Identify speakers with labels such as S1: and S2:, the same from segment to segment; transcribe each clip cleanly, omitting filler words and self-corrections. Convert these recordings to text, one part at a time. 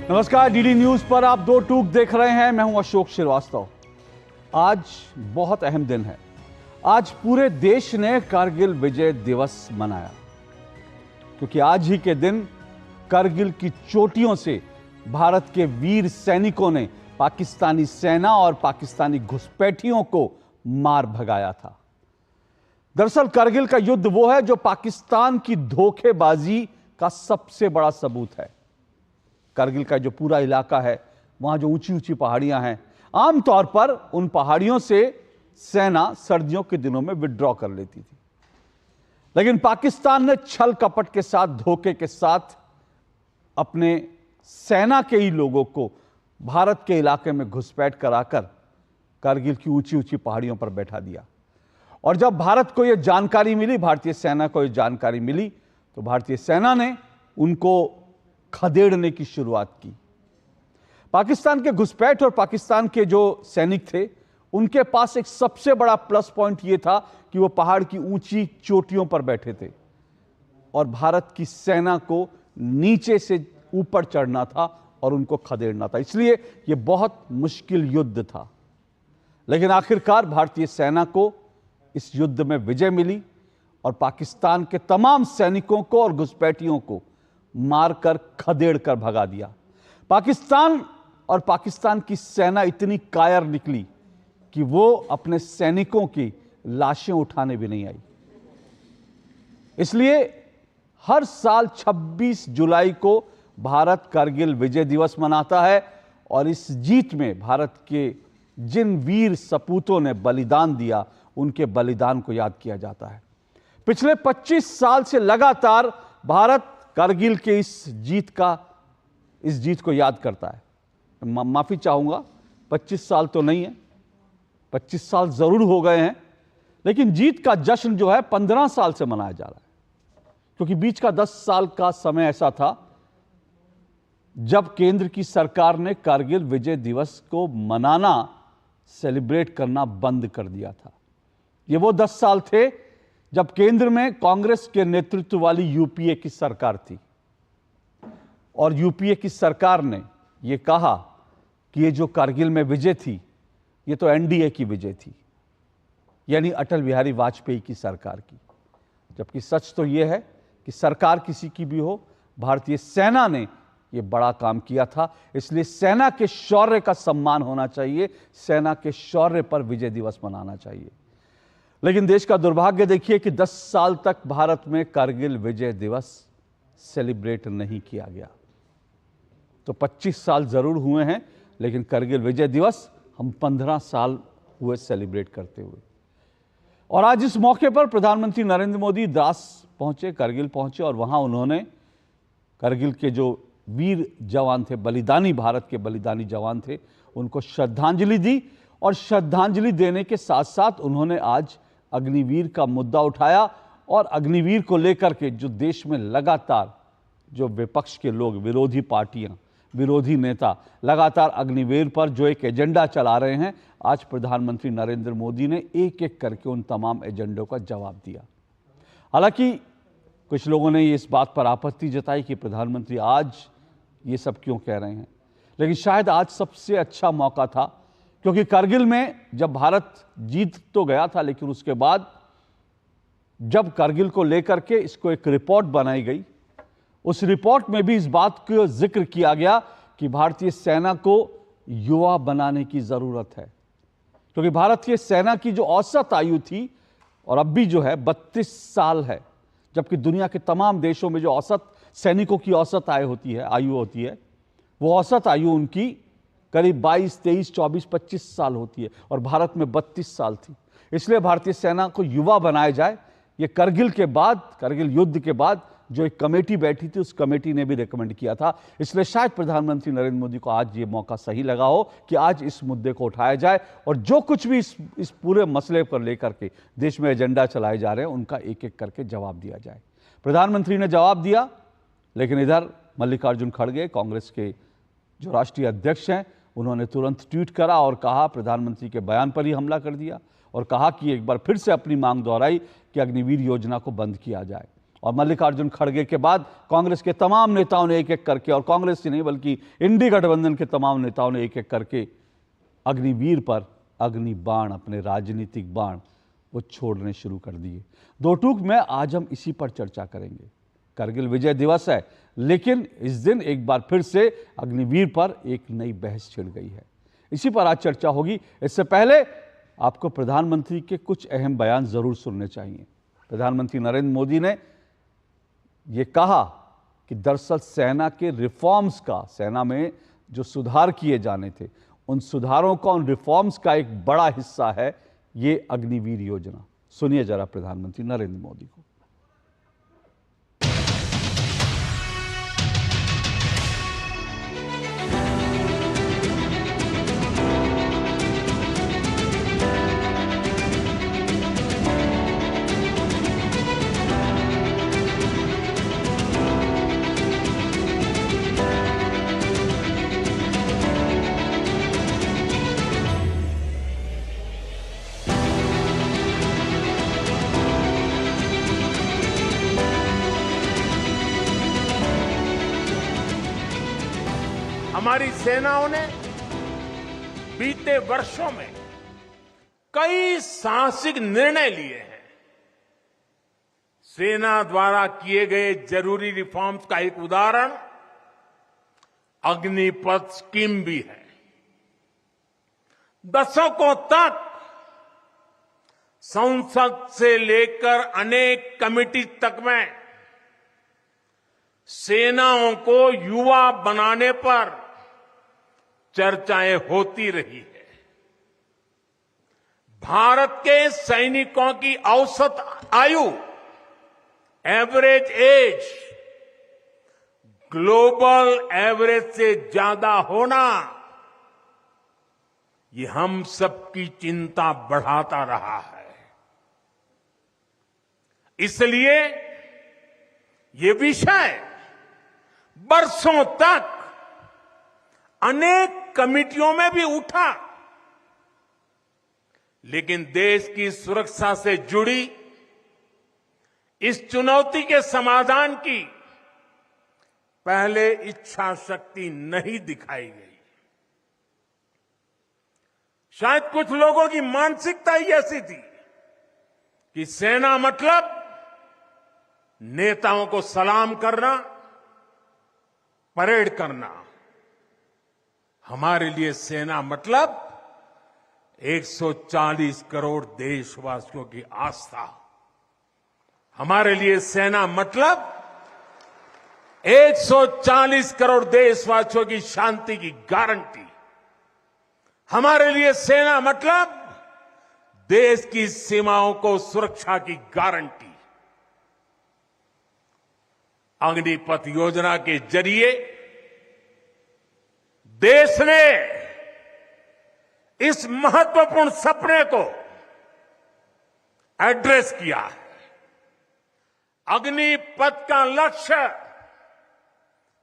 S1: नमस्कार, DD news पर आप दो टूक देख रहे हैं। मैं हूं अशोक श्रीवास्तव। आज बहुत अहम दिन है। आज पूरे देश ने कारगिल विजय दिवस मनाया, क्योंकि आज ही के दिन कारगिल की चोटियों से भारत के वीर सैनिकों ने पाकिस्तानी सेना और पाकिस्तानी घुसपैठियों को मार भगाया था। दरअसल कारगिल का युद्ध वो है जो पाकिस्तान की धोखेबाजी का सबसे बड़ा सबूत है। कारगिल का जो पूरा इलाका है, वहां जो ऊंची ऊंची पहाड़ियां हैं, आमतौर पर उन पहाड़ियों से सेना सर्दियों के दिनों में विड्रॉ कर लेती थी, लेकिन पाकिस्तान ने छल कपट के साथ, धोखे के साथ अपने सेना के ही लोगों को भारत के इलाके में घुसपैठ कराकर कारगिल की ऊंची ऊंची पहाड़ियों पर बैठा दिया। और जब भारत को यह जानकारी मिली, भारतीय सेना को यह जानकारी मिली, तो भारतीय सेना ने उनको खदेड़ने की शुरुआत की। पाकिस्तान के घुसपैठ और पाकिस्तान के जो सैनिक थे, उनके पास एक सबसे बड़ा प्लस पॉइंट यह था कि वो पहाड़ की ऊंची चोटियों पर बैठे थे और भारत की सेना को नीचे से ऊपर चढ़ना था और उनको खदेड़ना था। इसलिए यह बहुत मुश्किल युद्ध था, लेकिन आखिरकार भारतीय सेना को इस युद्ध में विजय मिली और पाकिस्तान के तमाम सैनिकों को और घुसपैठियों को मारकर खदेड़ कर भगा दिया। पाकिस्तान और पाकिस्तान की सेना इतनी कायर निकली कि वो अपने सैनिकों की लाशें उठाने भी नहीं आई। इसलिए हर साल 26 जुलाई को भारत कारगिल विजय दिवस मनाता है और इस जीत में भारत के जिन वीर सपूतों ने बलिदान दिया, उनके बलिदान को याद किया जाता है। पिछले 25 साल से लगातार भारत कारगिल के इस जीत को याद करता है। माफी चाहूंगा, 25 साल तो नहीं है, 25 साल जरूर हो गए हैं, लेकिन जीत का जश्न जो है 15 साल से मनाया जा रहा है, क्योंकि बीच का 10 साल का समय ऐसा था जब केंद्र की सरकार ने कारगिल विजय दिवस को मनाना, सेलिब्रेट करना बंद कर दिया था। ये वो 10 साल थे जब केंद्र में कांग्रेस के नेतृत्व वाली यूपीए की सरकार थी और यूपीए की सरकार ने यह कहा कि ये जो कारगिल में विजय थी, ये तो एनडीए की विजय थी, यानी अटल बिहारी वाजपेयी की सरकार की। जबकि सच तो यह है कि सरकार किसी की भी हो, भारतीय सेना ने यह बड़ा काम किया था। इसलिए सेना के शौर्य का सम्मान होना चाहिए, सेना के शौर्य पर विजय दिवस मनाना चाहिए। लेकिन देश का दुर्भाग्य देखिए कि 10 साल तक भारत में कारगिल विजय दिवस सेलिब्रेट नहीं किया गया। तो 25 साल जरूर हुए हैं, लेकिन कारगिल विजय दिवस हम 15 साल हुए सेलिब्रेट करते हुए। और आज इस मौके पर प्रधानमंत्री नरेंद्र मोदी द्रास पहुंचे, कारगिल पहुंचे और वहां उन्होंने कारगिल के जो वीर जवान थे, बलिदानी भारत के बलिदानी जवान थे, उनको श्रद्धांजलि दी। और श्रद्धांजलि देने के साथ साथ उन्होंने आज अग्निवीर का मुद्दा उठाया और अग्निवीर को लेकर के जो देश में लगातार जो विपक्ष के लोग, विरोधी पार्टियां, विरोधी नेता लगातार अग्निवीर पर जो एक एजेंडा चला रहे हैं, आज प्रधानमंत्री नरेंद्र मोदी ने एक एक करके उन तमाम एजेंडों का जवाब दिया। हालांकि कुछ लोगों ने इस बात पर आपत्ति जताई कि प्रधानमंत्री आज ये सब क्यों कह रहे हैं, लेकिन शायद आज सबसे अच्छा मौका था, क्योंकि कारगिल में जब भारत जीत तो गया था, लेकिन उसके बाद जब कारगिल को लेकर के इसको एक रिपोर्ट बनाई गई, उस रिपोर्ट में भी इस बात का जिक्र किया गया कि भारतीय सेना को युवा बनाने की जरूरत है, क्योंकि भारतीय सेना की जो औसत आयु थी और अब भी जो है 32 साल है, जबकि दुनिया के तमाम देशों में जो औसत सैनिकों की औसत आयु होती है, वो औसत आयु उनकी करीब 22, 23, 24, 25 साल होती है और भारत में 32 साल थी। इसलिए भारतीय सेना को युवा बनाया जाए। ये कारगिल के बाद, कारगिल युद्ध के बाद जो एक कमेटी बैठी थी, उस कमेटी ने भी रेकमेंड किया था। इसलिए शायद प्रधानमंत्री नरेंद्र मोदी को आज ये मौका सही लगा हो कि आज इस मुद्दे को उठाया जाए और जो कुछ भी इस पूरे मसले पर लेकर के देश में एजेंडा चलाए जा रहे हैं, उनका एक एक करके जवाब दिया जाए। प्रधानमंत्री ने जवाब दिया, लेकिन इधर मल्लिकार्जुन खड़गे, कांग्रेस के जो राष्ट्रीय अध्यक्ष हैं, उन्होंने तुरंत ट्वीट करा और कहा, प्रधानमंत्री के बयान पर ही हमला कर दिया और कहा कि एक बार फिर से अपनी मांग दोहराई कि अग्निवीर योजना को बंद किया जाए। और मल्लिकार्जुन खड़गे के बाद कांग्रेस के तमाम नेताओं ने एक एक करके, और कांग्रेस ही नहीं बल्कि इंडी गठबंधन के तमाम नेताओं ने एक एक करके अग्निवीर पर अग्नि बाण, अपने राजनीतिक बाण वो छोड़ने शुरू कर दिए। दो टूक में आज हम इसी पर चर्चा करेंगे। करगिल विजय दिवस है, लेकिन इस दिन एक बार फिर से अग्निवीर पर एक नई बहस छिड़ गई है। इसी पर आज चर्चा होगी। इससे पहले आपको प्रधानमंत्री के कुछ अहम बयान जरूर सुनने चाहिए। प्रधानमंत्री नरेंद्र मोदी ने यह कहा कि दरअसल सेना के रिफॉर्म्स का, सेना में जो सुधार किए जाने थे, उन सुधारों का, उन रिफॉर्म्स का एक बड़ा हिस्सा है ये अग्निवीर योजना। सुनिए जरा प्रधानमंत्री नरेंद्र मोदी को।
S2: हमारी सेनाओं ने बीते वर्षों में कई साहसिक निर्णय लिए हैं। सेना द्वारा किए गए जरूरी रिफॉर्म्स का एक उदाहरण अग्निपथ स्कीम भी है। दशकों तक संसद से लेकर अनेक कमेटी तक में सेनाओं को युवा बनाने पर चर्चाएं होती रही है। भारत के सैनिकों की औसत आयु, एवरेज एज, ग्लोबल एवरेज से ज्यादा होना, ये हम सबकी चिंता बढ़ाता रहा है। इसलिए ये विषय बरसों तक अनेक कमिटियों में भी उठा, लेकिन देश की सुरक्षा से जुड़ी इस चुनौती के समाधान की पहले इच्छा शक्ति नहीं दिखाई गई। शायद कुछ लोगों की मानसिकता ही ऐसी थी कि सेना मतलब नेताओं को सलाम करना, परेड करना। हमारे लिए सेना मतलब 140 करोड़ देशवासियों की आस्था। हमारे लिए सेना मतलब 140 करोड़ देशवासियों की शांति की गारंटी। हमारे लिए सेना मतलब देश की सीमाओं को सुरक्षा की गारंटी। अग्निपथ योजना के जरिए देश ने इस महत्वपूर्ण सपने को एड्रेस किया है। अग्निपथ का लक्ष्य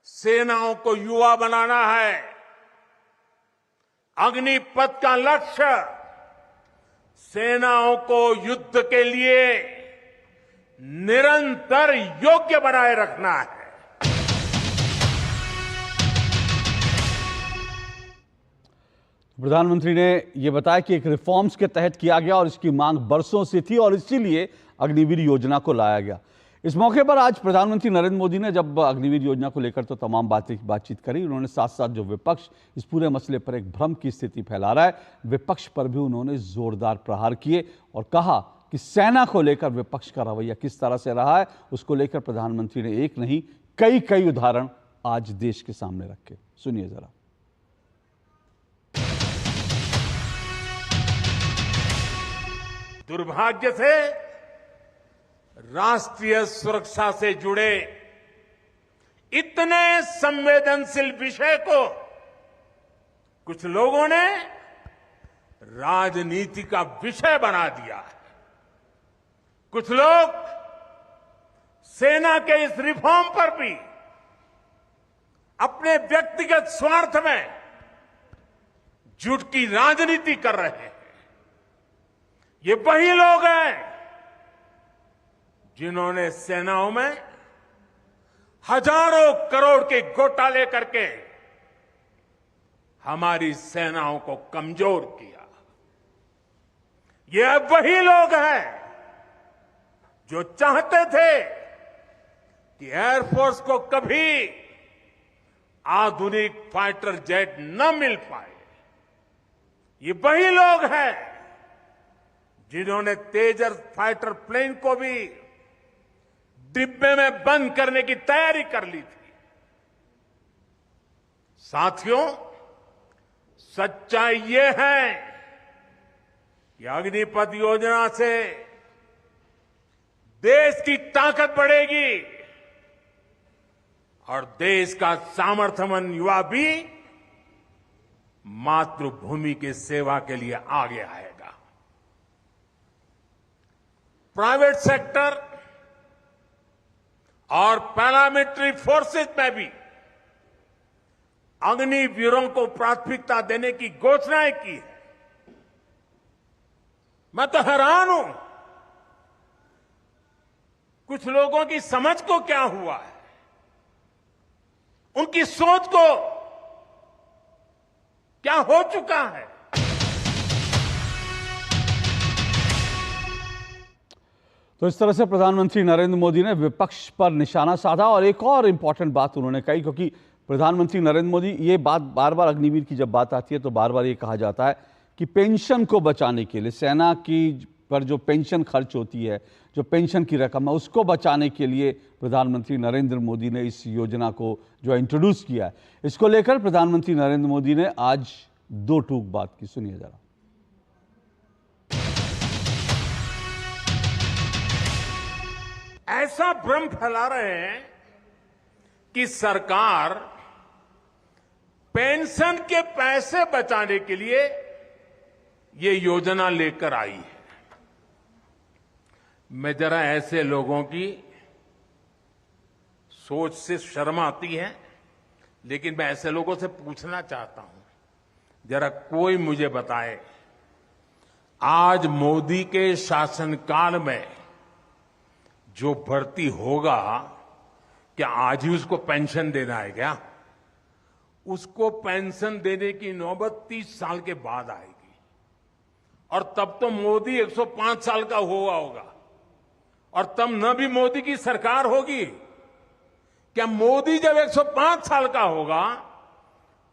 S2: सेनाओं को युवा बनाना है। अग्निपथ का लक्ष्य सेनाओं को युद्ध के लिए निरंतर योग्य बनाए रखना है।
S1: प्रधानमंत्री ने यह बताया कि एक रिफॉर्म्स के तहत किया गया और इसकी मांग बरसों से थी और इसीलिए अग्निवीर योजना को लाया गया। इस मौके पर आज प्रधानमंत्री नरेंद्र मोदी ने जब अग्निवीर योजना को लेकर तो तमाम बातचीत करी, उन्होंने साथ साथ जो विपक्ष इस पूरे मसले पर एक भ्रम की स्थिति फैला रहा है, विपक्ष पर भी उन्होंने जोरदार प्रहार किए और कहा कि सेना को लेकर विपक्ष का रवैया किस तरह से रहा है, उसको लेकर प्रधानमंत्री ने एक नहीं कई उदाहरण आज देश के सामने रखे। सुनिए जरा।
S2: दुर्भाग्य से राष्ट्रीय सुरक्षा से जुड़े इतने संवेदनशील विषय को कुछ लोगों ने राजनीति का विषय बना दिया है। कुछ लोग सेना के इस रिफॉर्म पर भी अपने व्यक्तिगत स्वार्थ में झूठ की राजनीति कर रहे हैं। ये वही लोग हैं जिन्होंने सेनाओं में हजारों करोड़ के घोटाले करके हमारी सेनाओं को कमजोर किया। ये अब वही लोग हैं जो चाहते थे कि एयरफोर्स को कभी आधुनिक फाइटर जेट न मिल पाए। ये वही लोग हैं जिन्होंने तेजस फाइटर प्लेन को भी डिब्बे में बंद करने की तैयारी कर ली थी। साथियों, सच्चाई ये है कि अग्निपथ योजना से देश की ताकत बढ़ेगी और देश का सामर्थ्यवान युवा भी मातृभूमि की सेवा के लिए आगे आएगा। प्राइवेट सेक्टर और पैरामिलिट्री फोर्सेस में भी अग्निवीरों को प्राथमिकता देने की घोषणाएं की है। मैं तो हैरान हूं, कुछ लोगों की समझ को क्या हुआ है, उनकी सोच को क्या हो चुका है।
S1: तो इस तरह से प्रधानमंत्री नरेंद्र मोदी ने विपक्ष पर निशाना साधा और एक और इंपॉर्टेंट बात उन्होंने कही, क्योंकि प्रधानमंत्री नरेंद्र मोदी ये बात बार बार अग्निवीर की जब बात आती है तो बार बार ये कहा जाता है कि पेंशन को बचाने के लिए, सेना की पर जो पेंशन खर्च होती है, जो पेंशन की रकम है, उसको बचाने के लिए प्रधानमंत्री नरेंद्र मोदी ने इस योजना को जो इंट्रोड्यूस किया है। इसको लेकर प्रधानमंत्री नरेंद्र मोदी ने आज दो टूक बात की, सुनिए जरा।
S2: ऐसा भ्रम फैला रहे हैं कि सरकार पेंशन के पैसे बचाने के लिए ये योजना लेकर आई है। मैं जरा ऐसे लोगों की सोच से शर्म आती है, लेकिन मैं ऐसे लोगों से पूछना चाहता हूं, जरा कोई मुझे बताए, आज मोदी के शासनकाल में जो भर्ती होगा, क्या आज ही उसको पेंशन देना है क्या? उसको पेंशन देने की नौबत 30 साल के बाद आएगी, और तब तो मोदी 105 साल का हुआ होगा, और तब न भी मोदी की सरकार होगी। क्या मोदी जब 105 साल का होगा,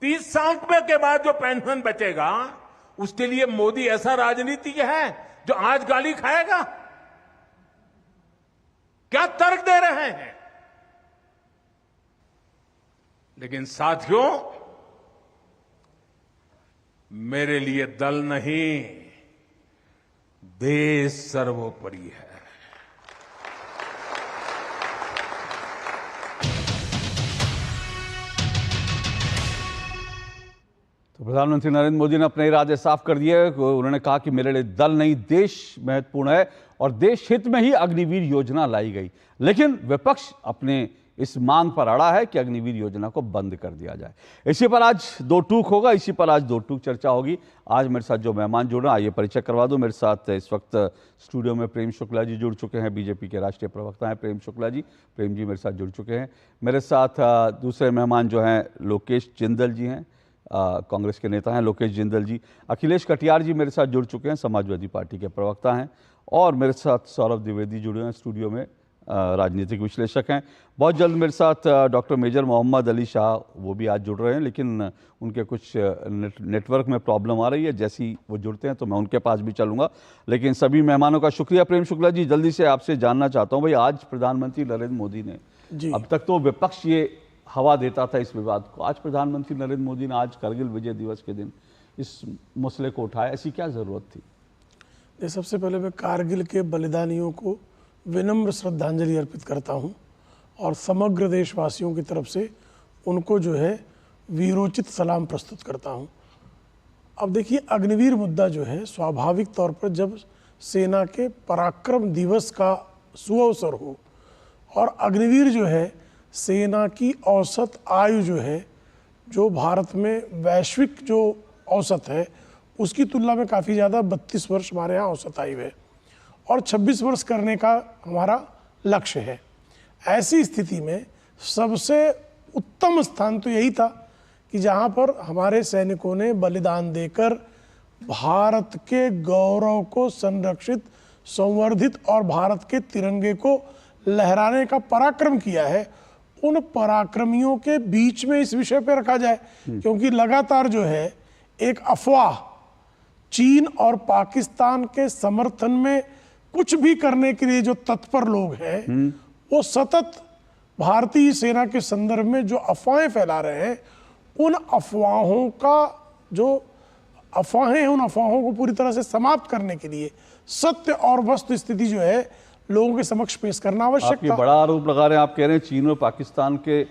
S2: 30 साल के बाद जो पेंशन बचेगा, उसके लिए मोदी ऐसा राजनीतिज्ञ है जो आज गाली खाएगा? क्या तर्क दे रहे हैं? लेकिन साथियों, मेरे लिए दल नहीं, देश सर्वोपरि है।
S1: तो प्रधानमंत्री नरेंद्र मोदी ने अपने इरादे साफ कर दिए। उन्होंने कहा कि मेरे लिए दल नहीं, देश महत्वपूर्ण है और देश हित में ही अग्निवीर योजना लाई गई। लेकिन विपक्ष अपने इस मांग पर अड़ा है कि अग्निवीर योजना को बंद कर दिया जाए। इसी पर आज दो टूक होगा, इसी पर आज दो टूक चर्चा होगी। आज मेरे साथ जो मेहमान जुड़ रहे हैं, आइए परिचय करवा दूं। मेरे साथ इस वक्त स्टूडियो में प्रेम शुक्ला जी जुड़ चुके हैं, बीजेपी के राष्ट्रीय प्रवक्ता हैं प्रेम शुक्ला जी। प्रेम जी मेरे साथ जुड़ चुके हैं। मेरे साथ दूसरे मेहमान जो हैं लोकेश जिंदल जी हैं, कांग्रेस के नेता हैं लोकेश जिंदल जी। अखिलेश कटियार जी मेरे साथ जुड़ चुके हैं, समाजवादी पार्टी के प्रवक्ता हैं। और मेरे साथ सौरभ द्विवेदी जुड़े हैं स्टूडियो में, राजनीतिक विश्लेषक हैं। बहुत जल्द मेरे साथ डॉक्टर मेजर मोहम्मद अली शाह, वो भी आज जुड़ रहे हैं, लेकिन उनके कुछ नेटवर्क में प्रॉब्लम आ रही है। जैसे ही वो जुड़ते हैं तो मैं उनके पास भी चलूँगा। लेकिन सभी मेहमानों का शुक्रिया। प्रेम शुक्ला जी, जल्दी से आपसे जानना चाहता हूँ भाई, आज प्रधानमंत्री नरेंद्र मोदी ने, अब तक तो विपक्ष ये हवा देता था इस विवाद को, आज प्रधानमंत्री नरेंद्र मोदी ने आज करगिल विजय दिवस के दिन इस मसले को उठाया, ऐसी क्या जरूरत थी?
S3: सबसे पहले मैं कारगिल के बलिदानियों को विनम्र श्रद्धांजलि अर्पित करता हूं और समग्र देशवासियों की तरफ से उनको जो है वीरोचित सलाम प्रस्तुत करता हूं। अब देखिए, अग्निवीर मुद्दा जो है स्वाभाविक तौर पर जब सेना के पराक्रम दिवस का सुअवसर हो और अग्निवीर जो है सेना की औसत आयु जो है, जो भारत में वैश्विक जो औसत है उसकी तुलना में काफ़ी ज़्यादा 32 वर्ष हमारे यहाँ औसत आयु है और 26 वर्ष करने का हमारा लक्ष्य है। ऐसी स्थिति में सबसे उत्तम स्थान तो यही था कि जहां पर हमारे सैनिकों ने बलिदान देकर भारत के गौरव को संरक्षित, संवर्धित और भारत के तिरंगे को लहराने का पराक्रम किया है, उन पराक्रमियों के बीच में इस विषय पे रखा जाए। क्योंकि लगातार जो है एक अफवाह चीन और पाकिस्तान के समर्थन में कुछ भी करने के लिए जो तत्पर लोग हैं वो सतत भारतीय सेना के संदर्भ में जो अफवाहें फैला रहे हैं, उन अफवाहों का जो अफवाहें हैं, उन अफवाहों को पूरी तरह से समाप्त करने के लिए सत्य और वस्तु स्थिति जो है लोगों के समक्ष पेश करना आवश्यक
S1: आप ये
S3: था।
S1: बड़ा आरोप लगा रहे हैं, आप कह रहे हैं चीन और पाकिस्तान के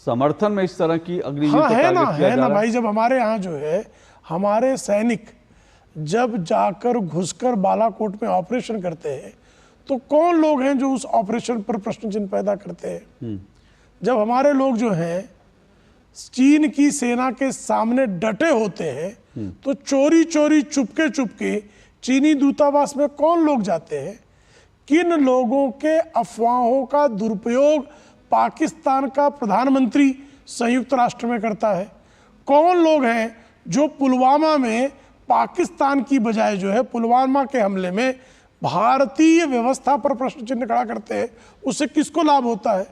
S1: समर्थन में इस तरह की अग्निवीर
S3: हाँ
S1: को
S3: है
S1: टारगेट
S3: ना,
S1: किया
S3: है
S1: जा
S3: ना
S1: रहा
S3: भाई। जब हमारे यहाँ जो है हमारे सैनिक जब जाकर घुसकर बालाकोट में ऑपरेशन करते हैं तो कौन लोग हैं जो उस ऑपरेशन पर प्रश्न चिन्ह पैदा करते हैं? जब हमारे लोग जो हैं चीन की सेना के सामने डटे होते हैं तो चोरी चोरी चुपके चुपके चीनी दूतावास में कौन लोग जाते हैं? किन लोगों के अफवाहों का दुरुपयोग पाकिस्तान का प्रधानमंत्री संयुक्त राष्ट्र में करता है? कौन लोग हैं जो पुलवामा में पाकिस्तान की बजाय जो है पुलवामा के हमले में भारतीय व्यवस्था पर प्रश्न चिन्ह खड़ा करते हैं? उससे किसको लाभ होता है?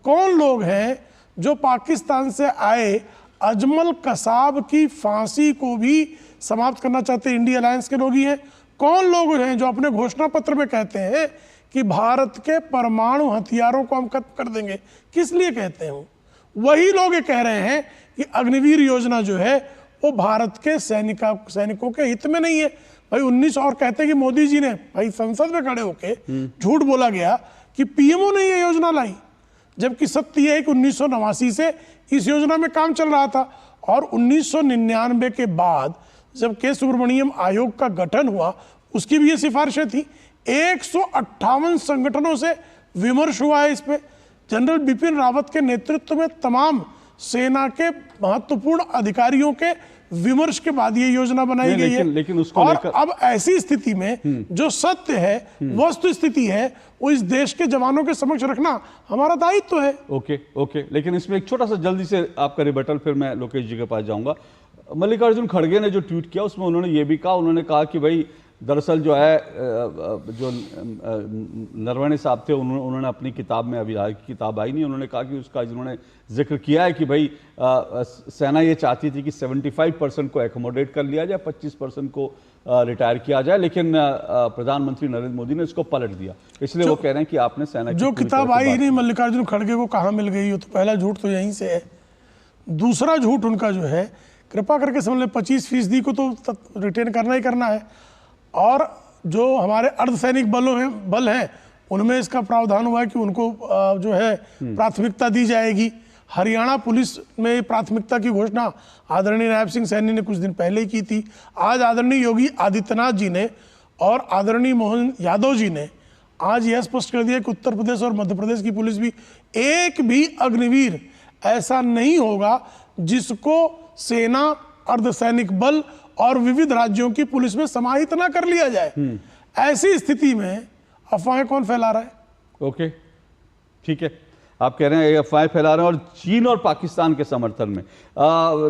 S3: कौन लोग हैं जो पाकिस्तान से आए अजमल कसाब की फांसी को भी समाप्त करना चाहते हैं? इंडिया अलायंस के लोग ही हैं। कौन लोग हैं जो अपने घोषणा पत्र में कहते हैं कि भारत के परमाणु हथियारों को हम खत्म कर देंगे? किस लिए कहते हैं? वही लोग ये कह रहे हैं कि अग्निवीर योजना जो है वो भारत के सैनिकों के हित में नहीं है। भाई 19 और कहते हैं कि मोदी जी ने भाई संसद में खड़े होके झूठ बोला गया कि पीएमओ ने ये योजना लाई, जबकि सत्य यह है कि 1989 से इस योजना में काम चल रहा था और 1999 के बाद जब के सुब्रमण्यम आयोग का गठन हुआ उसकी भी ये सिफारिशें थी। 158 संगठनों से विमर्श हुआ है इस पे। जनरल बिपिन रावत के नेतृत्व में तमाम सेना के महत्वपूर्ण अधिकारियों के विमर्श के बाद ये योजना बनाई गई है।
S1: लेकिन उसको
S3: और
S1: लेकर
S3: अब ऐसी स्थिति में जो सत्य है, वस्तु स्थिति है, वो इस देश के जवानों के समक्ष रखना हमारा दायित्व है।
S1: ओके, लेकिन इसमें एक छोटा सा जल्दी से आपका रिबटल, फिर मैं लोकेश जी के पास जाऊंगा। मल्लिकार्जुन खड़गे ने जो ट्वीट किया उसमें उन्होंने ये भी कहा, उन्होंने कहा कि भाई दरअसल जो है जो नरवणे साहब थे उन्होंने अपनी किताब में, अभी किताब आई नहीं, उन्होंने कहा कि उसका जिन्होंने जिक्र किया है कि भाई सेना ये चाहती थी कि 75% को एकोमोडेट कर लिया जाए, 25% को रिटायर किया जाए, लेकिन प्रधानमंत्री नरेंद्र मोदी ने इसको पलट दिया। इसलिए वो कह रहे हैं कि आपने सेना
S3: जो किताब आई ही नहीं मल्लिकार्जुन खड़गे को कहाँ मिल गई हो, तो पहला झूठ तो यहीं से है। दूसरा झूठ उनका जो है, कृपा करके समझ लें 25% को तो रिटेन करना ही करना है, और जो हमारे अर्धसैनिक बल हैं उनमें इसका प्रावधान हुआ है कि उनको जो है प्राथमिकता दी जाएगी। हरियाणा पुलिस में प्राथमिकता की घोषणा आदरणीय नायब सिंह सैनी ने कुछ दिन पहले ही की थी। आज आदरणीय योगी आदित्यनाथ जी ने और आदरणीय मोहन यादव जी ने आज यह स्पष्ट कर दिया कि उत्तर प्रदेश और मध्य प्रदेश की पुलिस भी एक भी अग्निवीर ऐसा नहीं होगा जिसको सेना, अर्धसैनिक बल और विविध राज्यों की पुलिस में समाहित ना कर लिया जाए। ऐसी स्थिति में अफवाहें कौन फैला रहा है?
S1: ओके, ठीक है, आप कह रहे हैं अफवाहें फैला रहे हैं और चीन और पाकिस्तान के समर्थन में।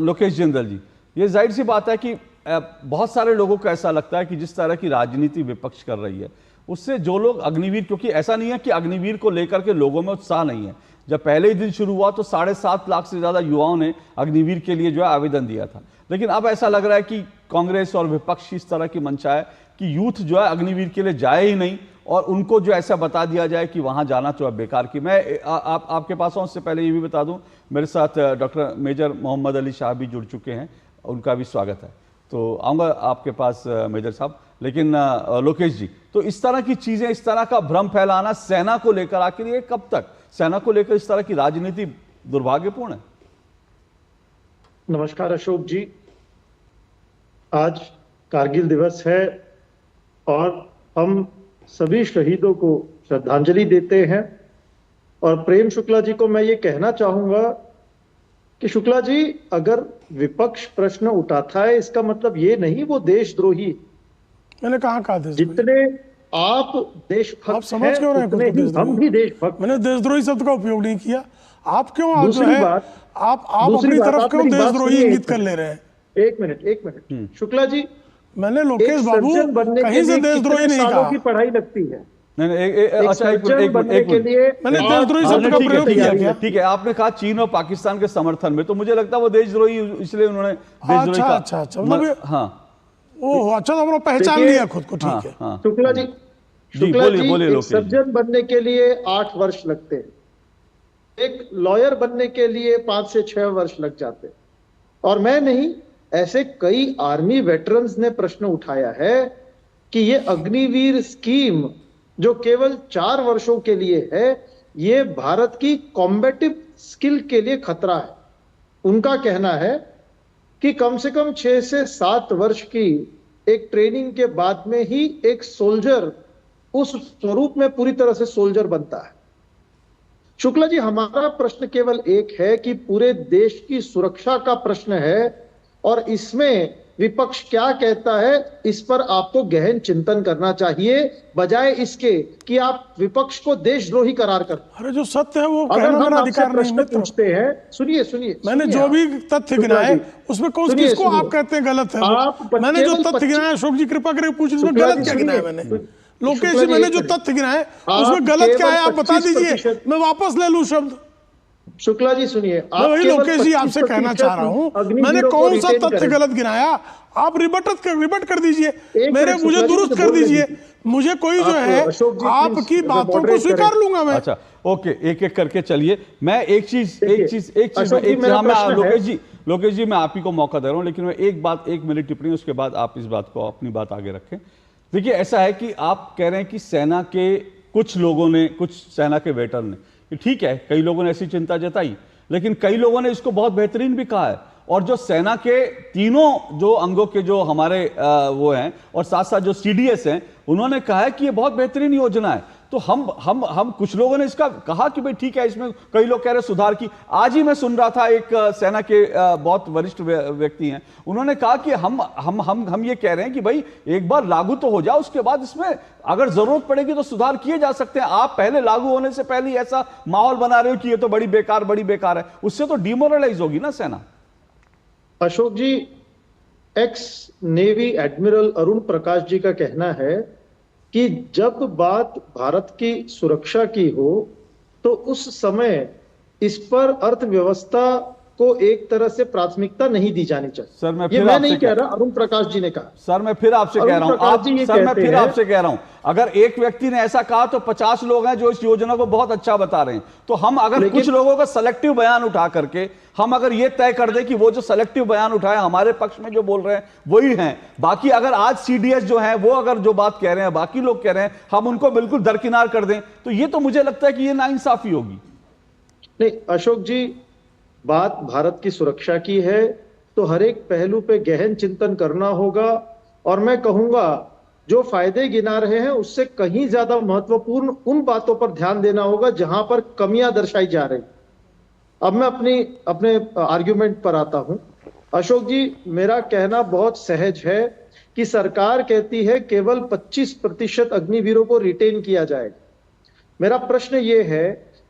S1: लोकेश जिंदल जी, ये जाहिर सी बात है कि बहुत सारे लोगों को ऐसा लगता है कि जिस तरह की राजनीति विपक्ष कर रही है उससे जो लोग अग्निवीर, क्योंकि ऐसा नहीं है कि अग्निवीर को लेकर के लोगों में उत्साह नहीं है। जब पहले ही दिन शुरू हुआ तो 7.5 लाख से ज्यादा युवाओं ने अग्निवीर के लिए जो है आवेदन दिया था, लेकिन अब ऐसा लग रहा है कि कांग्रेस और विपक्ष इस तरह की मंशा है कि यूथ जो है अग्निवीर के लिए जाए ही नहीं और उनको जो ऐसा बता दिया जाए कि वहां जाना तो अब बेकार की। मैं आपके पास आऊं उससे पहले ये भी बता दूं, मेरे साथ डॉक्टर मेजर मोहम्मद अली शाह भी जुड़ चुके हैं, उनका भी स्वागत है, तो आऊंगा आपके पास मेजर साहब। लेकिन लोकेश जी, तो इस तरह की चीजें, इस तरह का भ्रम फैलाना सेना को लेकर, आखिर ये कब तक सेना को लेकर इस तरह की राजनीति दुर्भाग्यपूर्ण है?
S4: नमस्कार अशोक जी, आज कारगिल दिवस है और हम सभी शहीदों को श्रद्धांजलि देते हैं। और प्रेम शुक्ला जी को मैं ये कहना चाहूंगा कि शुक्ला जी, अगर विपक्ष प्रश्न उठाता है इसका मतलब ये नहीं वो देशद्रोही।
S3: मैंने कहा
S4: आप देशभक्त
S3: आप समझ क्यों रहे हैं खुद
S4: उतने
S3: को
S4: ही
S3: देशद्रोही?
S4: हम भी देशभक्त।
S3: मैंने देशद्रोही शब्द का उपयोग नहीं किया। आप क्यों जो
S4: दूसरी
S3: है
S4: बात-
S3: आप
S4: दूसरी
S3: अपनी
S4: बात,
S3: तरफ
S4: आप
S3: क्यों
S4: मेरी बात
S3: देशद्रोही
S4: सुनिए,
S3: इंगित कर ले रहे हैं?
S4: एक मिनट शुक्ला जी,
S3: मैंने लोकेश बाबू
S4: सर्जन बनने
S3: कहीं
S4: के
S3: से
S4: लिए
S3: देशद्रोही
S4: कितने
S3: नहीं
S4: सालों
S3: कहा।
S4: की पढ़ाई लगती है?
S1: नहीं नहीं
S4: एक
S1: अच्छा एक
S4: सर्जन
S1: मिनट
S4: बनने के लिए
S3: मैंने
S4: आप-
S3: देशद्रोही
S1: हाँ,
S3: शब्द
S1: नहीं,
S3: का
S1: ठीक है,
S3: प्रयोग
S1: ठीक
S3: किया
S1: है,
S3: क्या?
S1: ठीक है। आपने कहा चीन और पाकिस्तान के समर्थन में, तो मुझे लगता है वो देशद्रोही इसलिए उन्होंने देशद्रोही
S3: अच्छा
S1: का
S3: अच्छा मतलब
S1: हाँ
S3: ओह अच्छा, तो हमने पहचान
S4: देखिए,
S3: लिया खुद को, ठीक
S1: हाँ
S3: है।
S1: हाँ
S4: शुक्ला जी,
S1: बोलिए, बोलिए,
S4: एक
S1: लोकेश जी।
S4: सर्जन बनने के लिए 8 वर्ष लगते हैं, एक लॉयर बनने के लिए 5 से 6 वर्ष लग जाते हैं। और मैं नहीं, ऐसे कई आर्मी वेटरन्स ने प्रश्न उठाया है कि ये अग्निवीर स्कीम जो केवल 4 वर्षों के लिए है, ये भारत की कॉम्बेटिव स्किल के लिए खतरा है। उनका कहना है कि कम से कम 6 से 7 वर्ष की एक ट्रेनिंग के बाद में ही एक सोल्जर उस स्वरूप में पूरी तरह से सोल्जर बनता है। शुक्ला जी, हमारा प्रश्न केवल एक है कि पूरे देश की सुरक्षा का प्रश्न है, और इसमें विपक्ष क्या कहता है इस पर आपको गहन चिंतन करना चाहिए, बजाय इसके कि आप विपक्ष को देशद्रोही करार कर।
S3: अरे जो सत्य है वो
S4: अगर
S3: कहना
S4: हम
S3: मेरा
S4: आपसे
S3: अधिकार नहीं
S4: प्रश्न
S3: मित्र।
S4: पूछते हैं, सुनिए सुनिए,
S3: मैंने
S4: सुनिए
S3: जो
S4: आप।
S3: भी तथ्य
S4: शुक्ला
S3: गिनाए
S4: जी,
S3: उसमें कौन
S4: सुनिए,
S3: किसको
S4: सुनिए।
S3: आप कहते हैं गलत है वो?
S4: आप
S3: मैंने जो
S4: केवल
S3: तथ्य
S4: 25
S3: गिनाए, अशोक जी कृपा करके पूछ, उसमें
S4: शुक्ला
S3: गलत
S4: जी,
S3: क्या
S4: सुनिए।
S3: गिनाया मैंने? लोकेश
S4: शुक्ला
S3: जी,
S4: जी,
S3: मैंने
S4: एक
S3: जो
S4: मिनट।
S3: तथ्य गिनाए
S4: आप
S3: उसमें गलत क्या है आप
S4: केवल
S3: बता दीजिए,
S4: 25%
S3: मैं वापस ले लूं शब्द।
S4: शुक्ला जी सुनिए,
S3: मैं वही
S4: केवल
S3: लोकेश जी आपसे कहना चाह रहा हूं,
S4: 25%
S3: मैंने
S4: अग्निवीरों को
S3: कौन सा
S4: retain
S3: तथ्य
S4: करें।
S3: गलत गिनाया? आप रिबट कर दीजिए,
S4: एक
S3: मेरे
S4: मिनट
S3: मुझे
S4: शुक्ला जी,
S3: दुरुस्त
S4: मुझे
S3: कर
S4: बोलने
S3: दीजिए।
S4: दीजिए।
S3: मुझे कोई जो
S4: आप,
S3: है
S4: अशोक जी,
S3: आपकी
S4: प्लीज,
S3: बातों को
S4: moderate
S3: स्वीकार
S4: करें।
S3: लूंगा मैं।
S1: अच्छा ओके, एक एक करके चलिए। मैं एक चीज
S4: अशोक जी, मेरा
S1: हाँ, मैं
S4: प्रश्न है।
S1: लोकेश जी मैं आप ही को मौका दे रहा हूं, लेकिन मैं एक मेरी टिप्पणी, उसके बाद आप इस बात को अपनी बात आगे रखें। देखिए, ऐसा है कि आप कह रहे हैं कि सेना के कुछ लोगों ने, कुछ सेना के वेटर ने, कि ठीक है कई लोगों ने ऐसी चिंता जताई, लेकिन कई लोगों ने इसको बहुत बेहतरीन भी कहा है। और जो सेना के तीनों जो अंगों के जो हमारे वो हैं, और साथ साथ जो सीडीएस हैं, उन्होंने कहा है कि ये बहुत बेहतरीन योजना है। तो हम कुछ लोगों ने इसका कहा कि भाई ठीक है, इसमें कई लोग कह रहे सुधार की। आज ही मैं सुन रहा था, एक सेना के बहुत वरिष्ठ व्यक्ति हैं, उन्होंने कहा कि हम ये कह रहे हैं कि भाई एक बार लागू तो हो जाए, उसके बाद इसमें अगर जरूरत पड़ेगी तो सुधार किए जा सकते हैं। आप पहले लागू होने से पहले ऐसा माहौल बना रहे हो कि ये तो बड़ी बेकार है, उससे तो डिमोरलाइज होगी ना सेना।
S4: अशोक जी, x navy admiral Arun Prakash ji का कहना है कि जब बात भारत की सुरक्षा की हो तो उस समय इस पर अर्थव्यवस्था को एक तरह से प्राथमिकता नहीं दी जानी चाहिए।
S1: सर, मैं
S4: ये
S1: फिर
S4: मैं
S1: आपसे
S4: नहीं कह रहा, अरुण प्रकाश जी ने कहा।
S1: सर मैं फिर आपसे कह रहा हूं, आपसे कह रहा हूं, अगर एक व्यक्ति ने ऐसा कहा तो 50 लोग हैं जो इस योजना को बहुत अच्छा बता रहे हैं। तो हम अगर कुछ लोगों का सेलेक्टिव बयान उठा करके हम अगर ये तय कर दें कि वो जो सेलेक्टिव बयान उठाए हमारे पक्ष में जो बोल रहे हैं वही हैं, बाकी अगर आज सीडीएस जो है वो अगर जो बात कह रहे हैं, बाकी लोग कह रहे हैं, हम उनको बिल्कुल दरकिनार कर दें, तो ये तो मुझे लगता है कि ये नाइंसाफी होगी।
S4: नहीं अशोक जी, बात भारत की सुरक्षा की है तो हर एक पहलू पे गहन चिंतन करना होगा। और मैं कहूंगा जो फायदे गिना रहे हैं उससे कहीं ज्यादा महत्वपूर्ण उन बातों पर ध्यान देना होगा जहां पर कमियां दर्शाई जा रही। अब मैं अपने आर्ग्यूमेंट पर आता हूं। अशोक जी, मेरा कहना बहुत सहज है कि सरकार कहती है केवल 25% अग्निवीरों को रिटेन किया जाएगा। मेरा प्रश्न यह है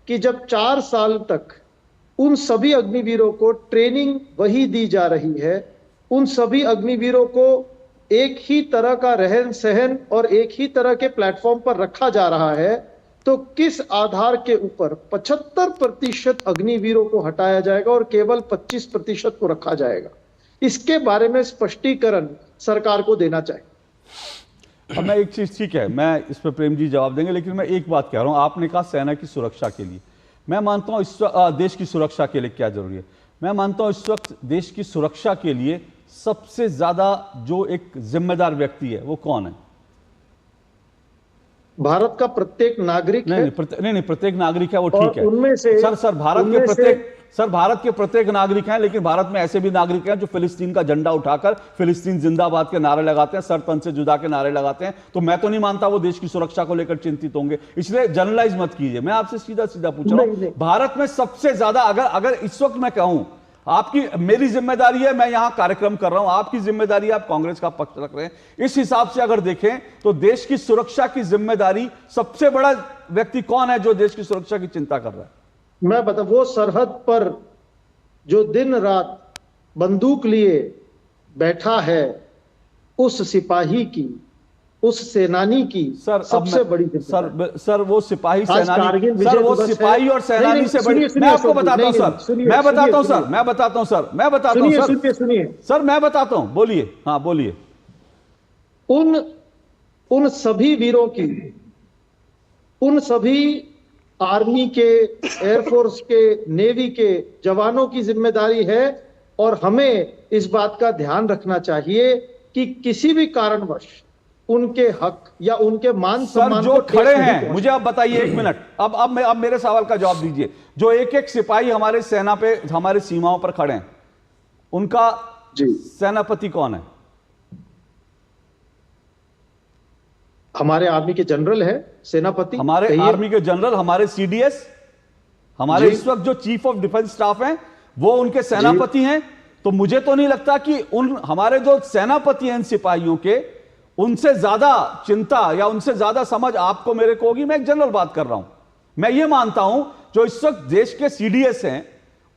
S4: कि जब 4 साल तक उन सभी अग्निवीरों को ट्रेनिंग वही दी जा रही है, उन सभी अग्निवीरों को एक ही तरह का रहन सहन और एक ही तरह के प्लेटफॉर्म पर रखा जा रहा है, तो किस आधार के ऊपर 75% अग्निवीरों को हटाया जाएगा और केवल 25% को रखा जाएगा? इसके बारे में स्पष्टीकरण सरकार को देना चाहिए।
S1: अब मैं एक चीज, ठीक है मैं इस पर प्रेम जी जवाब देंगे, लेकिन मैं एक बात कह रहा हूं, आपने कहा सेना की सुरक्षा के लिए, मैं मानता हूं इस देश की सुरक्षा के लिए क्या जरूरी है। मैं मानता हूं इस वक्त देश की सुरक्षा के लिए सबसे ज्यादा जो एक जिम्मेदार व्यक्ति है वो कौन है?
S4: भारत का प्रत्येक नागरिक है।
S1: नहीं, प्रत्येक नागरिक है वो ठीक है।
S4: उनमें से
S1: सर भारत के प्रत्येक नागरिक हैं, लेकिन भारत में ऐसे भी नागरिक हैं जो फिलिस्तीन का झंडा उठाकर फिलिस्तीन जिंदाबाद के नारे लगाते हैं, सर तन से जुदा के नारे लगाते हैं। तो मैं तो नहीं मानता वो देश की सुरक्षा को लेकर चिंतित होंगे, इसलिए जनरलाइज मत कीजिए। मैं आपसे सीधा पूछ रहा हूं, भारत में सबसे ज्यादा अगर इस वक्त मैं कहूं, आपकी, मेरी जिम्मेदारी है, मैं यहां कार्यक्रम कर रहा हूं, आपकी जिम्मेदारी है, आप कांग्रेस का पक्ष रख रहे हैं। इस हिसाब से अगर देखें तो देश की सुरक्षा की जिम्मेदारी, सबसे बड़ा व्यक्ति कौन है जो देश की सुरक्षा की चिंता कर रहा है?
S4: मैं बता, वो सरहद पर जो दिन रात बंदूक लिए बैठा है, उस सिपाही की, उस सेनानी की
S1: सर
S4: सबसे बड़ी जिम्मेदारी।
S1: सर वो सिपाही सेनानी,
S4: कारगिल विजय
S1: सर वो
S4: दिवस है।
S1: सिपाही और सेनानी से बड़ी, मैं आपको बताता हूं सर, मैं बताता हूं सर, मैं बताता हूं सर, मैं बताता हूं सर,
S4: सुनिए
S1: सर मैं बताता हूं, बोलिए, हाँ बोलिए।
S4: उन सभी वीरों की, उन सभी आर्मी के, एयरफोर्स के, नेवी के जवानों की जिम्मेदारी है, और हमें इस बात का ध्यान रखना चाहिए कि किसी भी कारणवश उनके हक या उनके मान सम्मान
S1: जो
S4: को
S1: खड़े हैं, मुझे आप बताइए, एक मिनट, अब मेरे सवाल का जवाब दीजिए। जो एक एक सिपाही हमारे सेना पे, हमारे सीमाओं पर खड़े हैं, उनका
S4: जी
S1: सेनापति कौन है?
S4: हमारे आर्मी के जनरल है सेनापति,
S1: हमारे आर्मी के जनरल, हमारे सीडीएस, हमारे इस वक्त जो चीफ ऑफ डिफेंस स्टाफ हैं, वो उनके सेनापति हैं। तो मुझे तो नहीं लगता कि उन हमारे जो सेनापति हैं इन सिपाहियों के, उनसे ज्यादा चिंता या उनसे ज्यादा समझ आपको मेरे को होगी। मैं एक जनरल बात कर रहा हूं। मैं ये मानता हूं जो इस वक्त देश के सीडीएस हैं,